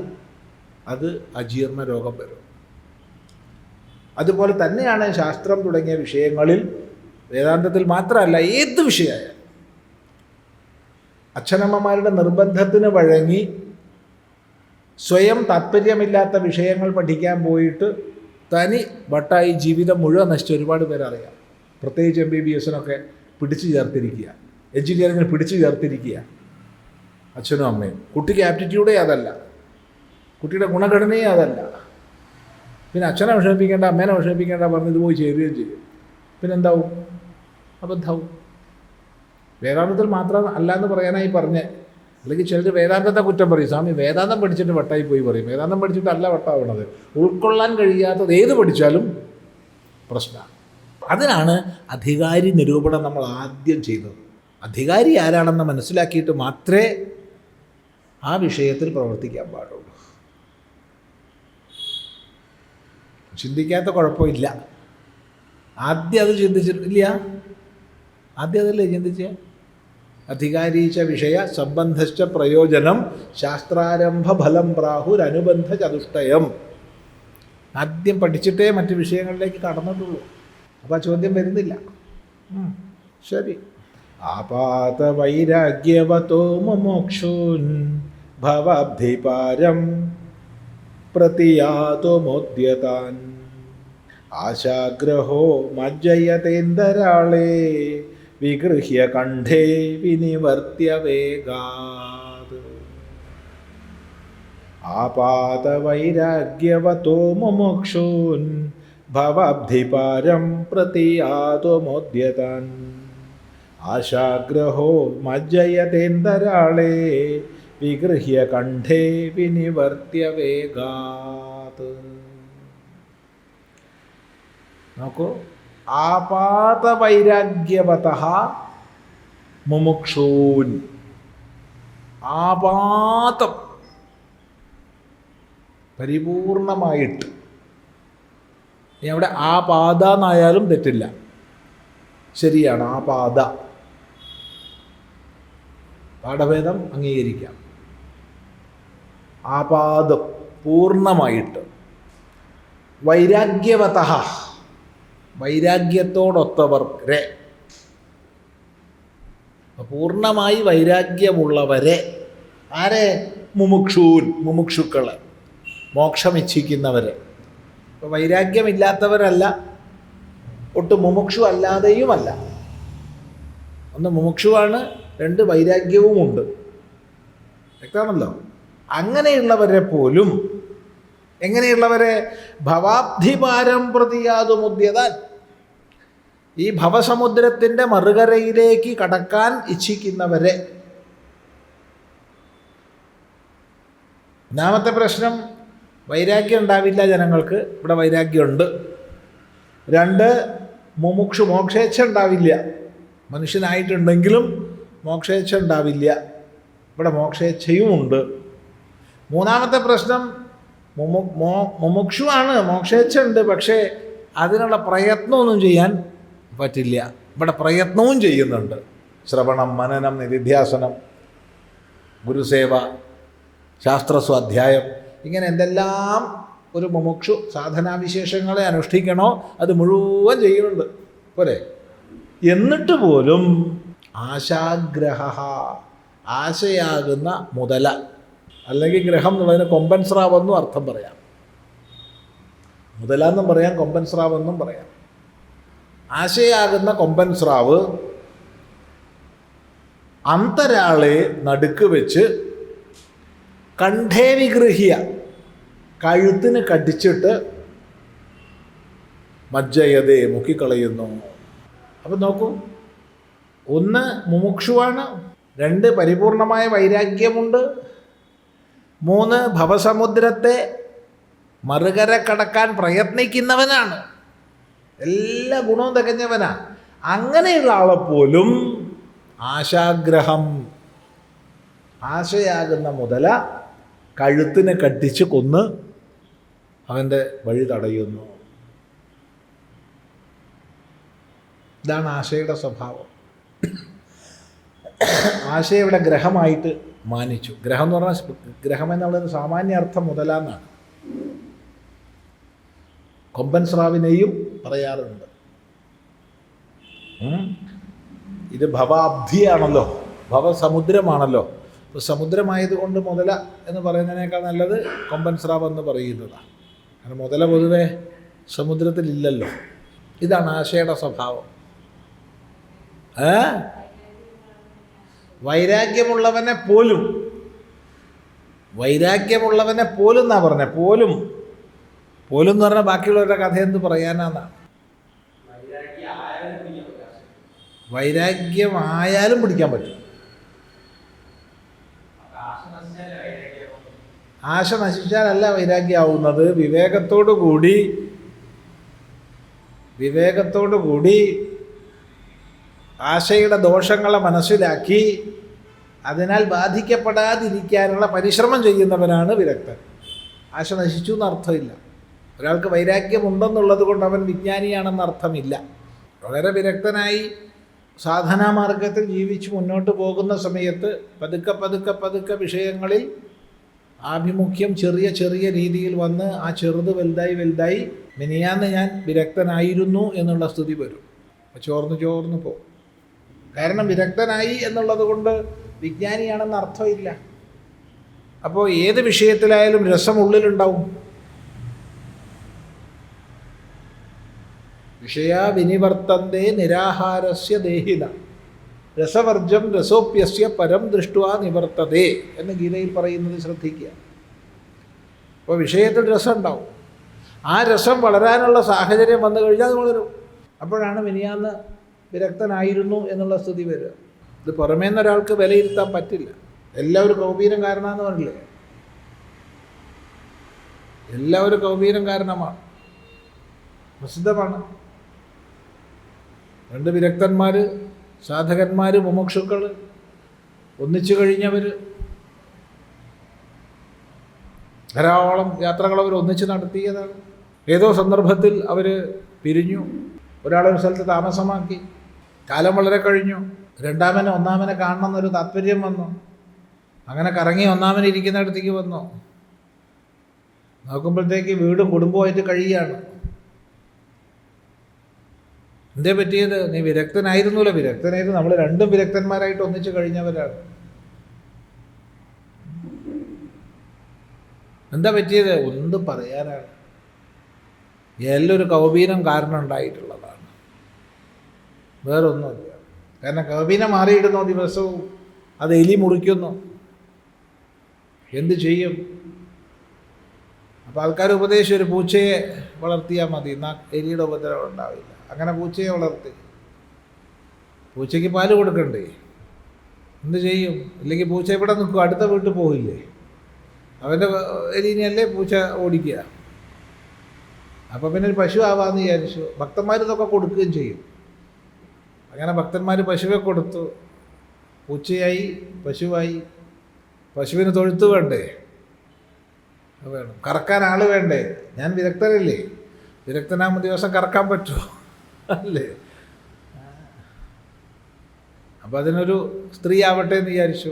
അത് അജീർണ രോഗം വരും. അതുപോലെ തന്നെയാണ് ശാസ്ത്രം തുടങ്ങിയ വിഷയങ്ങളിൽ, വേദാന്തത്തിൽ മാത്രമല്ല ഏത് വിഷയമായാലും അച്ഛനമ്മമാരുടെ നിർബന്ധത്തിന് വഴങ്ങി സ്വയം താല്പര്യമില്ലാത്ത വിഷയങ്ങൾ പഠിക്കാൻ പോയിട്ട് തനി വട്ടായി ജീവിതം മുഴുവൻ നശിച്ച ഒരുപാട് പേരറിയാം. പ്രത്യേകിച്ച് MBBS-നൊക്കെ പിടിച്ചു ചേർത്തിരിക്കുക, എഞ്ചിനീയറിങ്ങിന് പിടിച്ചു ചേർത്തിരിക്കുക അച്ഛനും അമ്മയും. കുട്ടിക്ക് ആപ്റ്റിറ്റ്യൂഡേ അതല്ല, കുട്ടിയുടെ ഗുണഘടനയെ അതല്ല. പിന്നെ അച്ഛനെ വിഷമിപ്പിക്കേണ്ട, അമ്മേനെ വിഷമിപ്പിക്കേണ്ട പറഞ്ഞ് ഇത് പോയി ചേരുകയും ചെയ്യും. പിന്നെന്താവും? അബദ്ധാവും. വേദാന്തത്തിൽ മാത്രം അല്ല എന്ന് പറയാനായി പറഞ്ഞ്. അല്ലെങ്കിൽ ചിലർ വേദാന്തത്തെ കുറ്റം പറയും, സ്വാമി വേദാന്തം പഠിച്ചിട്ട് വട്ടായി പോയി പറയും. വേദാന്തം പഠിച്ചിട്ടല്ല വട്ടാവണത്, ഉൾക്കൊള്ളാൻ കഴിയാത്തത് ഏത് പഠിച്ചാലും പ്രശ്നമാണ്. അതിനാണ് അധികാരി നിരൂപണം നമ്മൾ ആദ്യം ചെയ്തത്. അധികാരി ആരാണെന്ന് മനസ്സിലാക്കിയിട്ട് മാത്രമേ ആ വിഷയത്തിൽ പ്രവർത്തിക്കാൻ പാടുള്ളൂ. ചിന്തിക്കാത്ത കുഴപ്പമില്ല. ആദ്യം അത് ചിന്തിച്ചിട്ടില്ല, ആദ്യം അതല്ലേ ചിന്തിച്ചേ? അധികാരീച്ച വിഷയ സംബന്ധശ്ച പ്രയോജനം ശാസ്ത്രാരംഭ ഫലം പ്രാഹുരനുബന്ധ ചതുഷ്ടയം. ആദ്യം പഠിച്ചിട്ടേ മറ്റ് വിഷയങ്ങളിലേക്ക് കടന്നിട്ടുള്ളൂ. അപ്പോൾ ആ ചോദ്യം വരുന്നില്ല. ശരി. ആപാത വൈരാഗ്യവതോ മുമുക്ഷൂൻ ഭവബ്ധിപാരം പ്രതിയാതുമോദ്യതാൻ ആശാഗ്രഹോ മജ്ജയതേന്ദരാളേ വിഗൃഹ്യ കണ്ഠേ വിനിവർത്തിയ വേഗാത്. ആപാത വൈരാഗ്യവതോ മുമുക്ഷൂൻ ഭവബ്ധിപാരം പ്രതിയാതുമോദ്യതാൻ ആശാഗ്രഹോ മജ്ജയതേന്തരാളേ വിഗൃഹ്യ കണ്ഠേ വിനിവർത്തിയ വേഗാത്. നോക്കൂ, ആപാതവൈരാഗ്യവതഃ മുമുക്ഷൂൻ. ആപാതം പരിപൂർണമായിട്ട്. ഇനി അവിടെ ആപാദ എന്നായാലും തെറ്റില്ല, ശരിയാണ്. ആപാദ പാഠഭേദം അംഗീകരിക്കാം. ആപാദം പൂർണ്ണമായിട്ട്. വൈരാഗ്യവതഃ വൈരാഗ്യത്തോടൊത്തവരെ, പൂർണ്ണമായി വൈരാഗ്യമുള്ളവരെ. ആരെ? മുമുക്ഷൂൻ, മുമുക്ഷുക്കളെ, മോക്ഷമിച്ഛിക്കുന്നവരെ. ഇപ്പോൾ വൈരാഗ്യമില്ലാത്തവരല്ല, ഒട്ട് മുമുക്ഷു അല്ലാതെയുമല്ല. ഒന്ന് മുമുക്ഷുവാണ്, രണ്ട് വൈരാഗ്യവുമുണ്ട്. വ്യക്തമാണല്ലോ. അങ്ങനെയുള്ളവരെ പോലും, എങ്ങനെയുള്ളവരെ? ഭവാബ്ധിപാരം പ്രതിയാതുമുദ്യതാൻ, ഈ ഭവസമുദ്രത്തിൻ്റെ മറുകരയിലേക്ക് കടക്കാൻ ഇച്ഛിക്കുന്നവരെ. ഒന്നാമത്തെ പ്രശ്നം, വൈരാഗ്യം ഉണ്ടാവില്ല ജനങ്ങൾക്ക്. ഇവിടെ വൈരാഗ്യമുണ്ട്. രണ്ട്, മുമുക്ഷു, മോക്ഷേച്ഛ ഉണ്ടാവില്ല. മനുഷ്യനായിട്ടുണ്ടെങ്കിലും മോക്ഷേച്ഛ ഉണ്ടാവില്ല. ഇവിടെ മോക്ഷേച്ഛയുമുണ്ട്. മൂന്നാമത്തെ പ്രശ്നം, മുമുക്ഷുവാണ്, മോക്ഷേച്ഛ ഉണ്ട്, പക്ഷേ അതിനുള്ള പ്രയത്നമൊന്നും ചെയ്യാൻ പറ്റില്ല. ഇവിടെ പ്രയത്നവും ചെയ്യുന്നുണ്ട്. ശ്രവണം, മനനം, നിധിധ്യാസനം, ഗുരുസേവ, ശാസ്ത്രസ്വാധ്യായം, ഇങ്ങനെ എന്തെല്ലാം ഒരു മുമുക്ഷു സാധനാവിശേഷങ്ങളെ അനുഷ്ഠിക്കണോ അത് മുഴുവൻ ചെയ്യുന്നുണ്ട് പോരെ. എന്നിട്ട് പോലും ആശാഗ്രഹ, ആശയാകുന്ന മുതല, അല്ലെങ്കിൽ ഗ്രഹം എന്നുള്ളതിന് കൊമ്പൻ സ്രാവെന്നും അർത്ഥം പറയാം. മുതല എന്നും പറയാം, കൊമ്പൻ സ്രാവെന്നും പറയാം. ആശയാകുന്ന കൊമ്പൻ സ്രാവ് അന്തരാളെ നടുക്ക് വെച്ച് കണ്ഠേ വിഗൃഹ്യ, കഴുത്തിന് കടിച്ചിട്ട് മജ്ജയതേ, മുക്കിക്കളയുന്നു. അപ്പം നോക്കൂ, ഒന്ന് മുമുക്ഷുവാണ്, രണ്ട് പരിപൂർണമായ വൈരാഗ്യമുണ്ട്, മൂന്ന് ഭവസമുദ്രത്തെ മറുകര കടക്കാൻ പ്രയത്നിക്കുന്നവനാണ്, എല്ലാ ഗുണവും തികഞ്ഞവനാണ്. അങ്ങനെയുള്ള ആളെപ്പോലും ആശാഗ്രഹം, ആശയാകുന്ന മുതല കഴുത്തിന് കട്ടിച്ച് കൊന്ന് അവൻ്റെ വഴി തടയുന്നു. ഇതാണ് ആശയുടെ സ്വഭാവം. ആശയെ ഇവിടെ ഗ്രഹമായിട്ട് മാനിച്ചു. ഗ്രഹം എന്ന് പറഞ്ഞാൽ, ഗ്രഹം എന്നുള്ളത് സാമാന്യ അർത്ഥം മുതലാന്നാണ്. കൊമ്പൻ സ്രാവിനെയും പറയാറുണ്ട്. ഇത് ഭവാബ്ധിയാണല്ലോ, ഭവസമുദ്രമാണല്ലോ. ഇപ്പോൾ സമുദ്രമായതുകൊണ്ട് മുതല എന്ന് പറയുന്നതിനേക്കാൾ നല്ലത് കൊമ്പൻ സ്രാവ് എന്ന് പറയുന്നതാണ്. കാരണം മുതല പൊതുവെ സമുദ്രത്തിലില്ലല്ലോ. ഇതാണ് ആശയുടെ സ്വഭാവം. വൈരാഗ്യമുള്ളവനെ പോലും, വൈരാഗ്യമുള്ളവനെ പോലും എന്നാ പറഞ്ഞ, പോലും പോലും എന്ന് പറഞ്ഞാൽ ബാക്കിയുള്ളവരുടെ കഥ എന്ത് പറയാനാന്നാണ്. വൈരാഗ്യമായാലും പിടിക്കാൻ പറ്റും. ആശ നശിച്ചാലല്ല വൈരാഗ്യമാവുന്നത്. വിവേകത്തോടു കൂടി ആശയുടെ ദോഷങ്ങളെ മനസ്സിലാക്കി അതിനാൽ ബാധിക്കപ്പെടാതിരിക്കാനുള്ള പരിശ്രമം ചെയ്യുന്നവനാണ് വിരക്തൻ. ആശ നശിച്ചു എന്നർത്ഥമില്ല. ഒരാൾക്ക് വൈരാഗ്യമുണ്ടെന്നുള്ളത് കൊണ്ട് അവൻ വിജ്ഞാനിയാണെന്ന് അർത്ഥമില്ല. വളരെ വിരക്തനായി സാധനാമാർഗത്തിൽ ജീവിച്ച് മുന്നോട്ട് പോകുന്ന സമയത്ത് പതുക്കെ പതുക്കെ പതുക്കെ വിഷയങ്ങളിൽ ആഭിമുഖ്യം ചെറിയ ചെറിയ രീതിയിൽ വന്ന് ആ ചെറുത് വലുതായി വലുതായി മിനിയാന്ന് ഞാൻ വിരക്തനായിരുന്നു എന്നുള്ള സ്ഥിതി വരും. ചോർന്നു പോകും. കാരണം വിരക്തനായി എന്നുള്ളത് കൊണ്ട് വിജ്ഞാനിയാണെന്ന് അർത്ഥമില്ല. അപ്പോൾ ഏത് വിഷയത്തിലായാലും രസം ഉള്ളിലുണ്ടാവും. വിഷയാ വിനിവർത്തന്തേ നിരാഹാരസ്യ ദേഹിന രസവർജം രസോപ്യസ്യ പരം ദൃഷ്ട്വാ നിവർത്തതേ എന്ന് ഗീതയിൽ പറയുന്നത് ശ്രദ്ധിക്കുക. അപ്പോൾ വിഷയത്തിൽ രസം ഉണ്ടാവും. ആ രസം വളരാനുള്ള സാഹചര്യം വന്നു കഴിഞ്ഞാൽ അത് വളരും. അപ്പോഴാണ് മിനിയാന്ന് വിരക്തനായിരുന്നു എന്നുള്ള സ്ഥിതി വരിക. ഇത് പുറമേ നിന്ന് ഒരാൾക്ക് വിലയിരുത്താൻ പറ്റില്ല. എല്ലാവരും കൗപീനം കാരണമെന്ന് പറഞ്ഞില്ലേ, എല്ലാവരും കൗപീനം കാരണമാണ്, പ്രസിദ്ധമാണ്. രണ്ട് വിരക്തന്മാർ, സാധകന്മാർ, മുമുക്ഷുക്കൾ, ഒന്നിച്ചു കഴിഞ്ഞവർ, ധാരാളം യാത്രകൾ അവർ ഒന്നിച്ച് നടത്തിയതാണ്. ഏതോ സന്ദർഭത്തിൽ അവർ പിരിഞ്ഞു, ഒരാളൊരു സ്ഥലത്ത് താമസമാക്കി, കാലം വളരെ കഴിഞ്ഞു, രണ്ടാമനെ ഒന്നാമനെ കാണണമെന്നൊരു താല്പര്യം വന്നു, അങ്ങനെ കറങ്ങി ഒന്നാമനെ ഇരിക്കുന്നിടത്തേക്ക് വന്നു. നോക്കുമ്പോഴത്തേക്ക് വീടും കുടുംബമായിട്ട് കഴിയുകയാണ്. എന്തേ പറ്റിയത്? നീ വിരക്തനായിരുന്നല്ലോ. വിരക്തനായിരുന്നു, നമ്മൾ രണ്ടും വിരക്തന്മാരായിട്ട് ഒന്നിച്ച് കഴിഞ്ഞവരാണ്. എന്താ പറ്റിയത്? ഒന്നും പറയാനാണ്. എല്ലൊരു കൗപീനം കാരണം ഉണ്ടായിട്ടുള്ളതാണ്, വേറൊന്നുമില്ല. കാരണം കൗപീനം മാറിയിടുന്നു ദിവസവും, അത് എലി മുറിക്കുന്നു, എന്ത് ചെയ്യും? അപ്പോൾ ആൾക്കാർ ഉപദേശിച്ച് ഒരു പൂച്ചയെ വളർത്തിയാൽ മതി, എന്നാൽ എലിയുടെ ഉപദ്രവം ഉണ്ടാവില്ല. അങ്ങനെ പൂച്ചയെ വളർത്തി, പൂച്ചയ്ക്ക് പാല് കൊടുക്കണ്ടേ? എന്ത് ചെയ്യും? ഇല്ലെങ്കിൽ പൂച്ച ഇവിടെ നിൽക്കും, അടുത്ത വീട്ടിൽ പോകില്ലേ? അവൻ്റെ എലീനെയല്ലേ പൂച്ച ഓടിക്കുക. അപ്പോൾ പിന്നെ ഒരു പശു ആവാമെന്ന് വിചാരിച്ചു. ഭക്തന്മാർ ഇതൊക്കെ കൊടുക്കുകയും ചെയ്യും. അങ്ങനെ ഭക്തന്മാർ പശുവെ കൊടുത്തു, പൂച്ചയായി, പശുവായി. പശുവിന് തൊഴുത്ത് വേണ്ടേ? വേണം. കറക്കാൻ ആൾ വേണ്ടേ? ഞാൻ വിരക്തനല്ലേ? വിരക്തനാകുമ്പോൾ ദിവസം കറക്കാൻ പറ്റുമോ? അല്ലേ? അപ്പം അതിനൊരു സ്ത്രീ ആവട്ടെ എന്ന് വിചാരിച്ചു.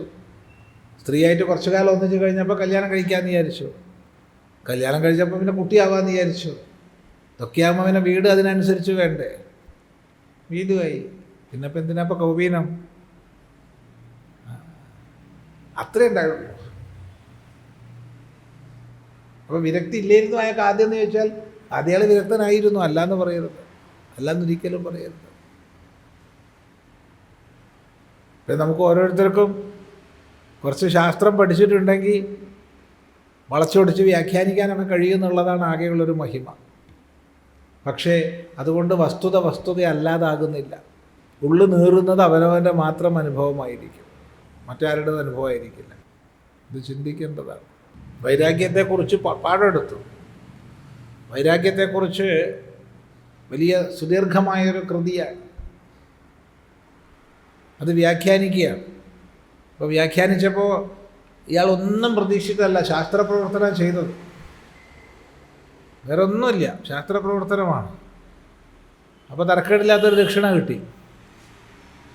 സ്ത്രീയായിട്ട് കുറച്ചു കാലം ഒന്നിച്ച് കഴിഞ്ഞപ്പോൾ കല്യാണം കഴിക്കാമെന്ന് വിചാരിച്ചു. കല്യാണം കഴിച്ചപ്പോൾ പിന്നെ കുട്ടിയാവാമെന്ന് വിചാരിച്ചു. ഇതൊക്കെയാകുമ്പോൾ പിന്നെ വീട് അതിനനുസരിച്ച് വേണ്ടേ? വീടുമായി. പിന്നെ ഇപ്പം എന്തിനാപ്പോൾ കൗപീനം? അത്രേ ഉണ്ടായുള്ളൂ. അപ്പോൾ വിരക്തി ഇല്ലായിരുന്നു അയാൾക്ക് ആദ്യം എന്ന് ചോദിച്ചാൽ, ആദ്യയാൾ വിരക്തനായിരുന്നു, അല്ലാന്ന് പറയരുത്, അല്ലാന്നൊരിക്കലും പറയരുത്. ഇപ്പം നമുക്ക് ഓരോരുത്തർക്കും കുറച്ച് ശാസ്ത്രം പഠിച്ചിട്ടുണ്ടെങ്കിൽ വളച്ചൊടിച്ച് വ്യാഖ്യാനിക്കാനൊക്കെ കഴിയുമെന്നുള്ളതാണ് ആകെയുള്ളൊരു മഹിമ. പക്ഷേ അതുകൊണ്ട് വസ്തുത അല്ലാതാകുന്നില്ല. ഉള്ളു നീറുന്നത് അവനവൻ്റെ മാത്രം അനുഭവമായിരിക്കും, മറ്റാരുടെ അനുഭവമായിരിക്കില്ല. ഇത് ചിന്തിക്കേണ്ടതാണ്. വൈരാഗ്യത്തെക്കുറിച്ച് പാഠമെടുത്തു. വൈരാഗ്യത്തെക്കുറിച്ച് വലിയ സുദീർഘമായൊരു കൃതിയാണ്. അത് വ്യാഖ്യാനിക്കുകയാണ്. അപ്പോൾ വ്യാഖ്യാനിച്ചപ്പോൾ ഇയാളൊന്നും പ്രതീക്ഷിച്ചതല്ല ശാസ്ത്രപ്രവർത്തനം ചെയ്തത്, വേറെ ഒന്നുമില്ല, ശാസ്ത്രപ്രവർത്തനമാണ്. അപ്പോൾ തരക്കേടില്ലാത്തൊരു ദക്ഷിണ കിട്ടി.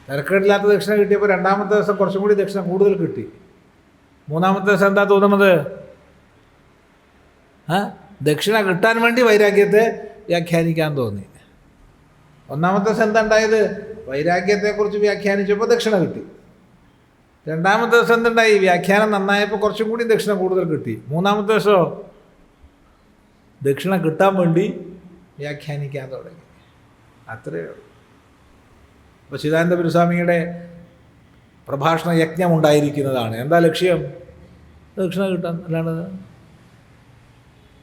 തരക്കേടില്ലാത്ത ദക്ഷിണ കിട്ടിയപ്പോൾ രണ്ടാമത്തെ ദിവസം കുറച്ചും കൂടി ദക്ഷിണ കൂടുതൽ കിട്ടി. മൂന്നാമത്തെ ദിവസം എന്താ തോന്നുന്നത്? ദക്ഷിണ കിട്ടാൻ വേണ്ടി വൈരാഗ്യത്തെ വ്യാഖ്യാനിക്കാൻ തോന്നി. ഒന്നാമത്തെ ദിവസം എന്താ ഉണ്ടായത്? വൈരാഗ്യത്തെക്കുറിച്ച് വ്യാഖ്യാനിച്ചപ്പോൾ ദക്ഷിണ കിട്ടി. രണ്ടാമത്തെ ദിവസം എന്തുണ്ടായി? വ്യാഖ്യാനം നന്നായപ്പോൾ കുറച്ചും കൂടി ദക്ഷിണ കൂടുതൽ കിട്ടി. മൂന്നാമത്തെ ദിവസമോ ദക്ഷിണ കിട്ടാൻ വേണ്ടി വ്യാഖ്യാനിക്കാൻ തുടങ്ങി. അത്രയേ ഉള്ളൂ. അപ്പോൾ ചിദാനന്ദ ഗുരുസ്വാമിയുടെ പ്രഭാഷണ യജ്ഞം ഉണ്ടായിരിക്കുന്നതാണ്. എന്താ ലക്ഷ്യം? ദക്ഷിണ കിട്ടാൻ, അല്ലാണ്ട്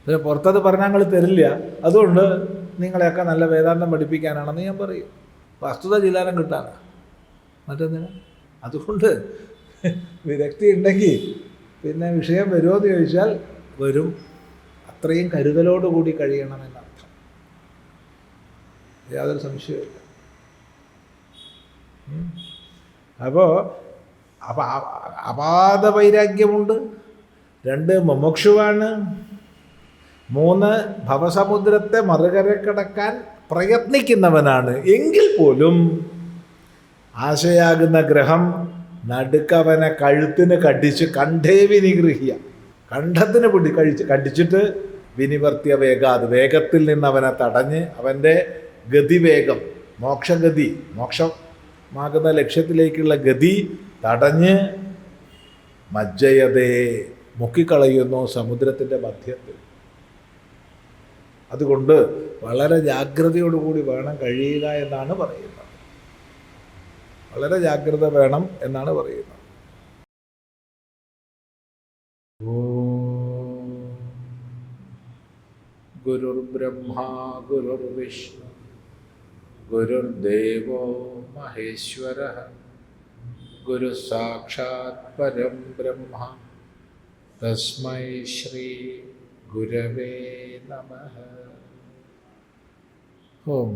പിന്നെ പുറത്തത് പറഞ്ഞാൽ ഞങ്ങൾ തരില്ല, അതുകൊണ്ട് നിങ്ങളെയൊക്കെ നല്ല വേദാന്തം പഠിപ്പിക്കാനാണെന്ന് ഞാൻ പറയും. വസ്തുത ചിദാനം കിട്ടാനാണ്, മറ്റെന്തിനാ? അതുകൊണ്ട് വിരക്തി ഉണ്ടെങ്കിൽ പിന്നെ വിഷയം വരുമോ എന്ന് ചോദിച്ചാൽ വരും. അത്രയും കരുതലോടുകൂടി കഴിയണമെന്നർത്ഥം, യാതൊരു സംശയമില്ല. അപ്പോൾ അപാത വൈരാഗ്യമുണ്ട്. 2 മുമുക്ഷുവാണ്. 3 ഭവസമുദ്രത്തെ മറുകര കടക്കാൻ പ്രയത്നിക്കുന്നവനാണ്. എങ്കിൽ പോലും ആശയാകുന്ന ഗ്രഹം നടുക്കവനെ കഴുത്തിന് കടിച്ച് കണ്ഠേ വിനിഗൃഹ്യ, കണ്ഠത്തിന് കടിച്ചിട്ട് വിനിവർത്തിയ വേഗാത്, വേഗത്തിൽ നിന്ന് അവനെ തടഞ്ഞ് അവൻ്റെ ഗതിവേഗം, മോക്ഷഗതി, മോക്ഷമാകുന്ന ലക്ഷ്യത്തിലേക്കുള്ള ഗതി തടഞ്ഞ് മജ്ജയതേ, മുക്കിക്കളയുന്നു സമുദ്രത്തിൻ്റെ മധ്യത്തിൽ. അതുകൊണ്ട് വളരെ ജാഗ്രതയോടുകൂടി വേണം കഴിയുക എന്നാണ് പറയുന്നത്. വളരെ ജാഗ്രത വേണം എന്നാണ് പറയുന്നത്. ഗുരുർ ബ്രഹ്മ ഗുരുർ വിഷ്ണു ഗുരുർദേവോ മഹേശ്വരഃ ഗുരു സാക്ഷാത് പരം ബ്രഹ്മ തസ്മൈ ശ്രീ ഗുരവേ നമഃ. ഓം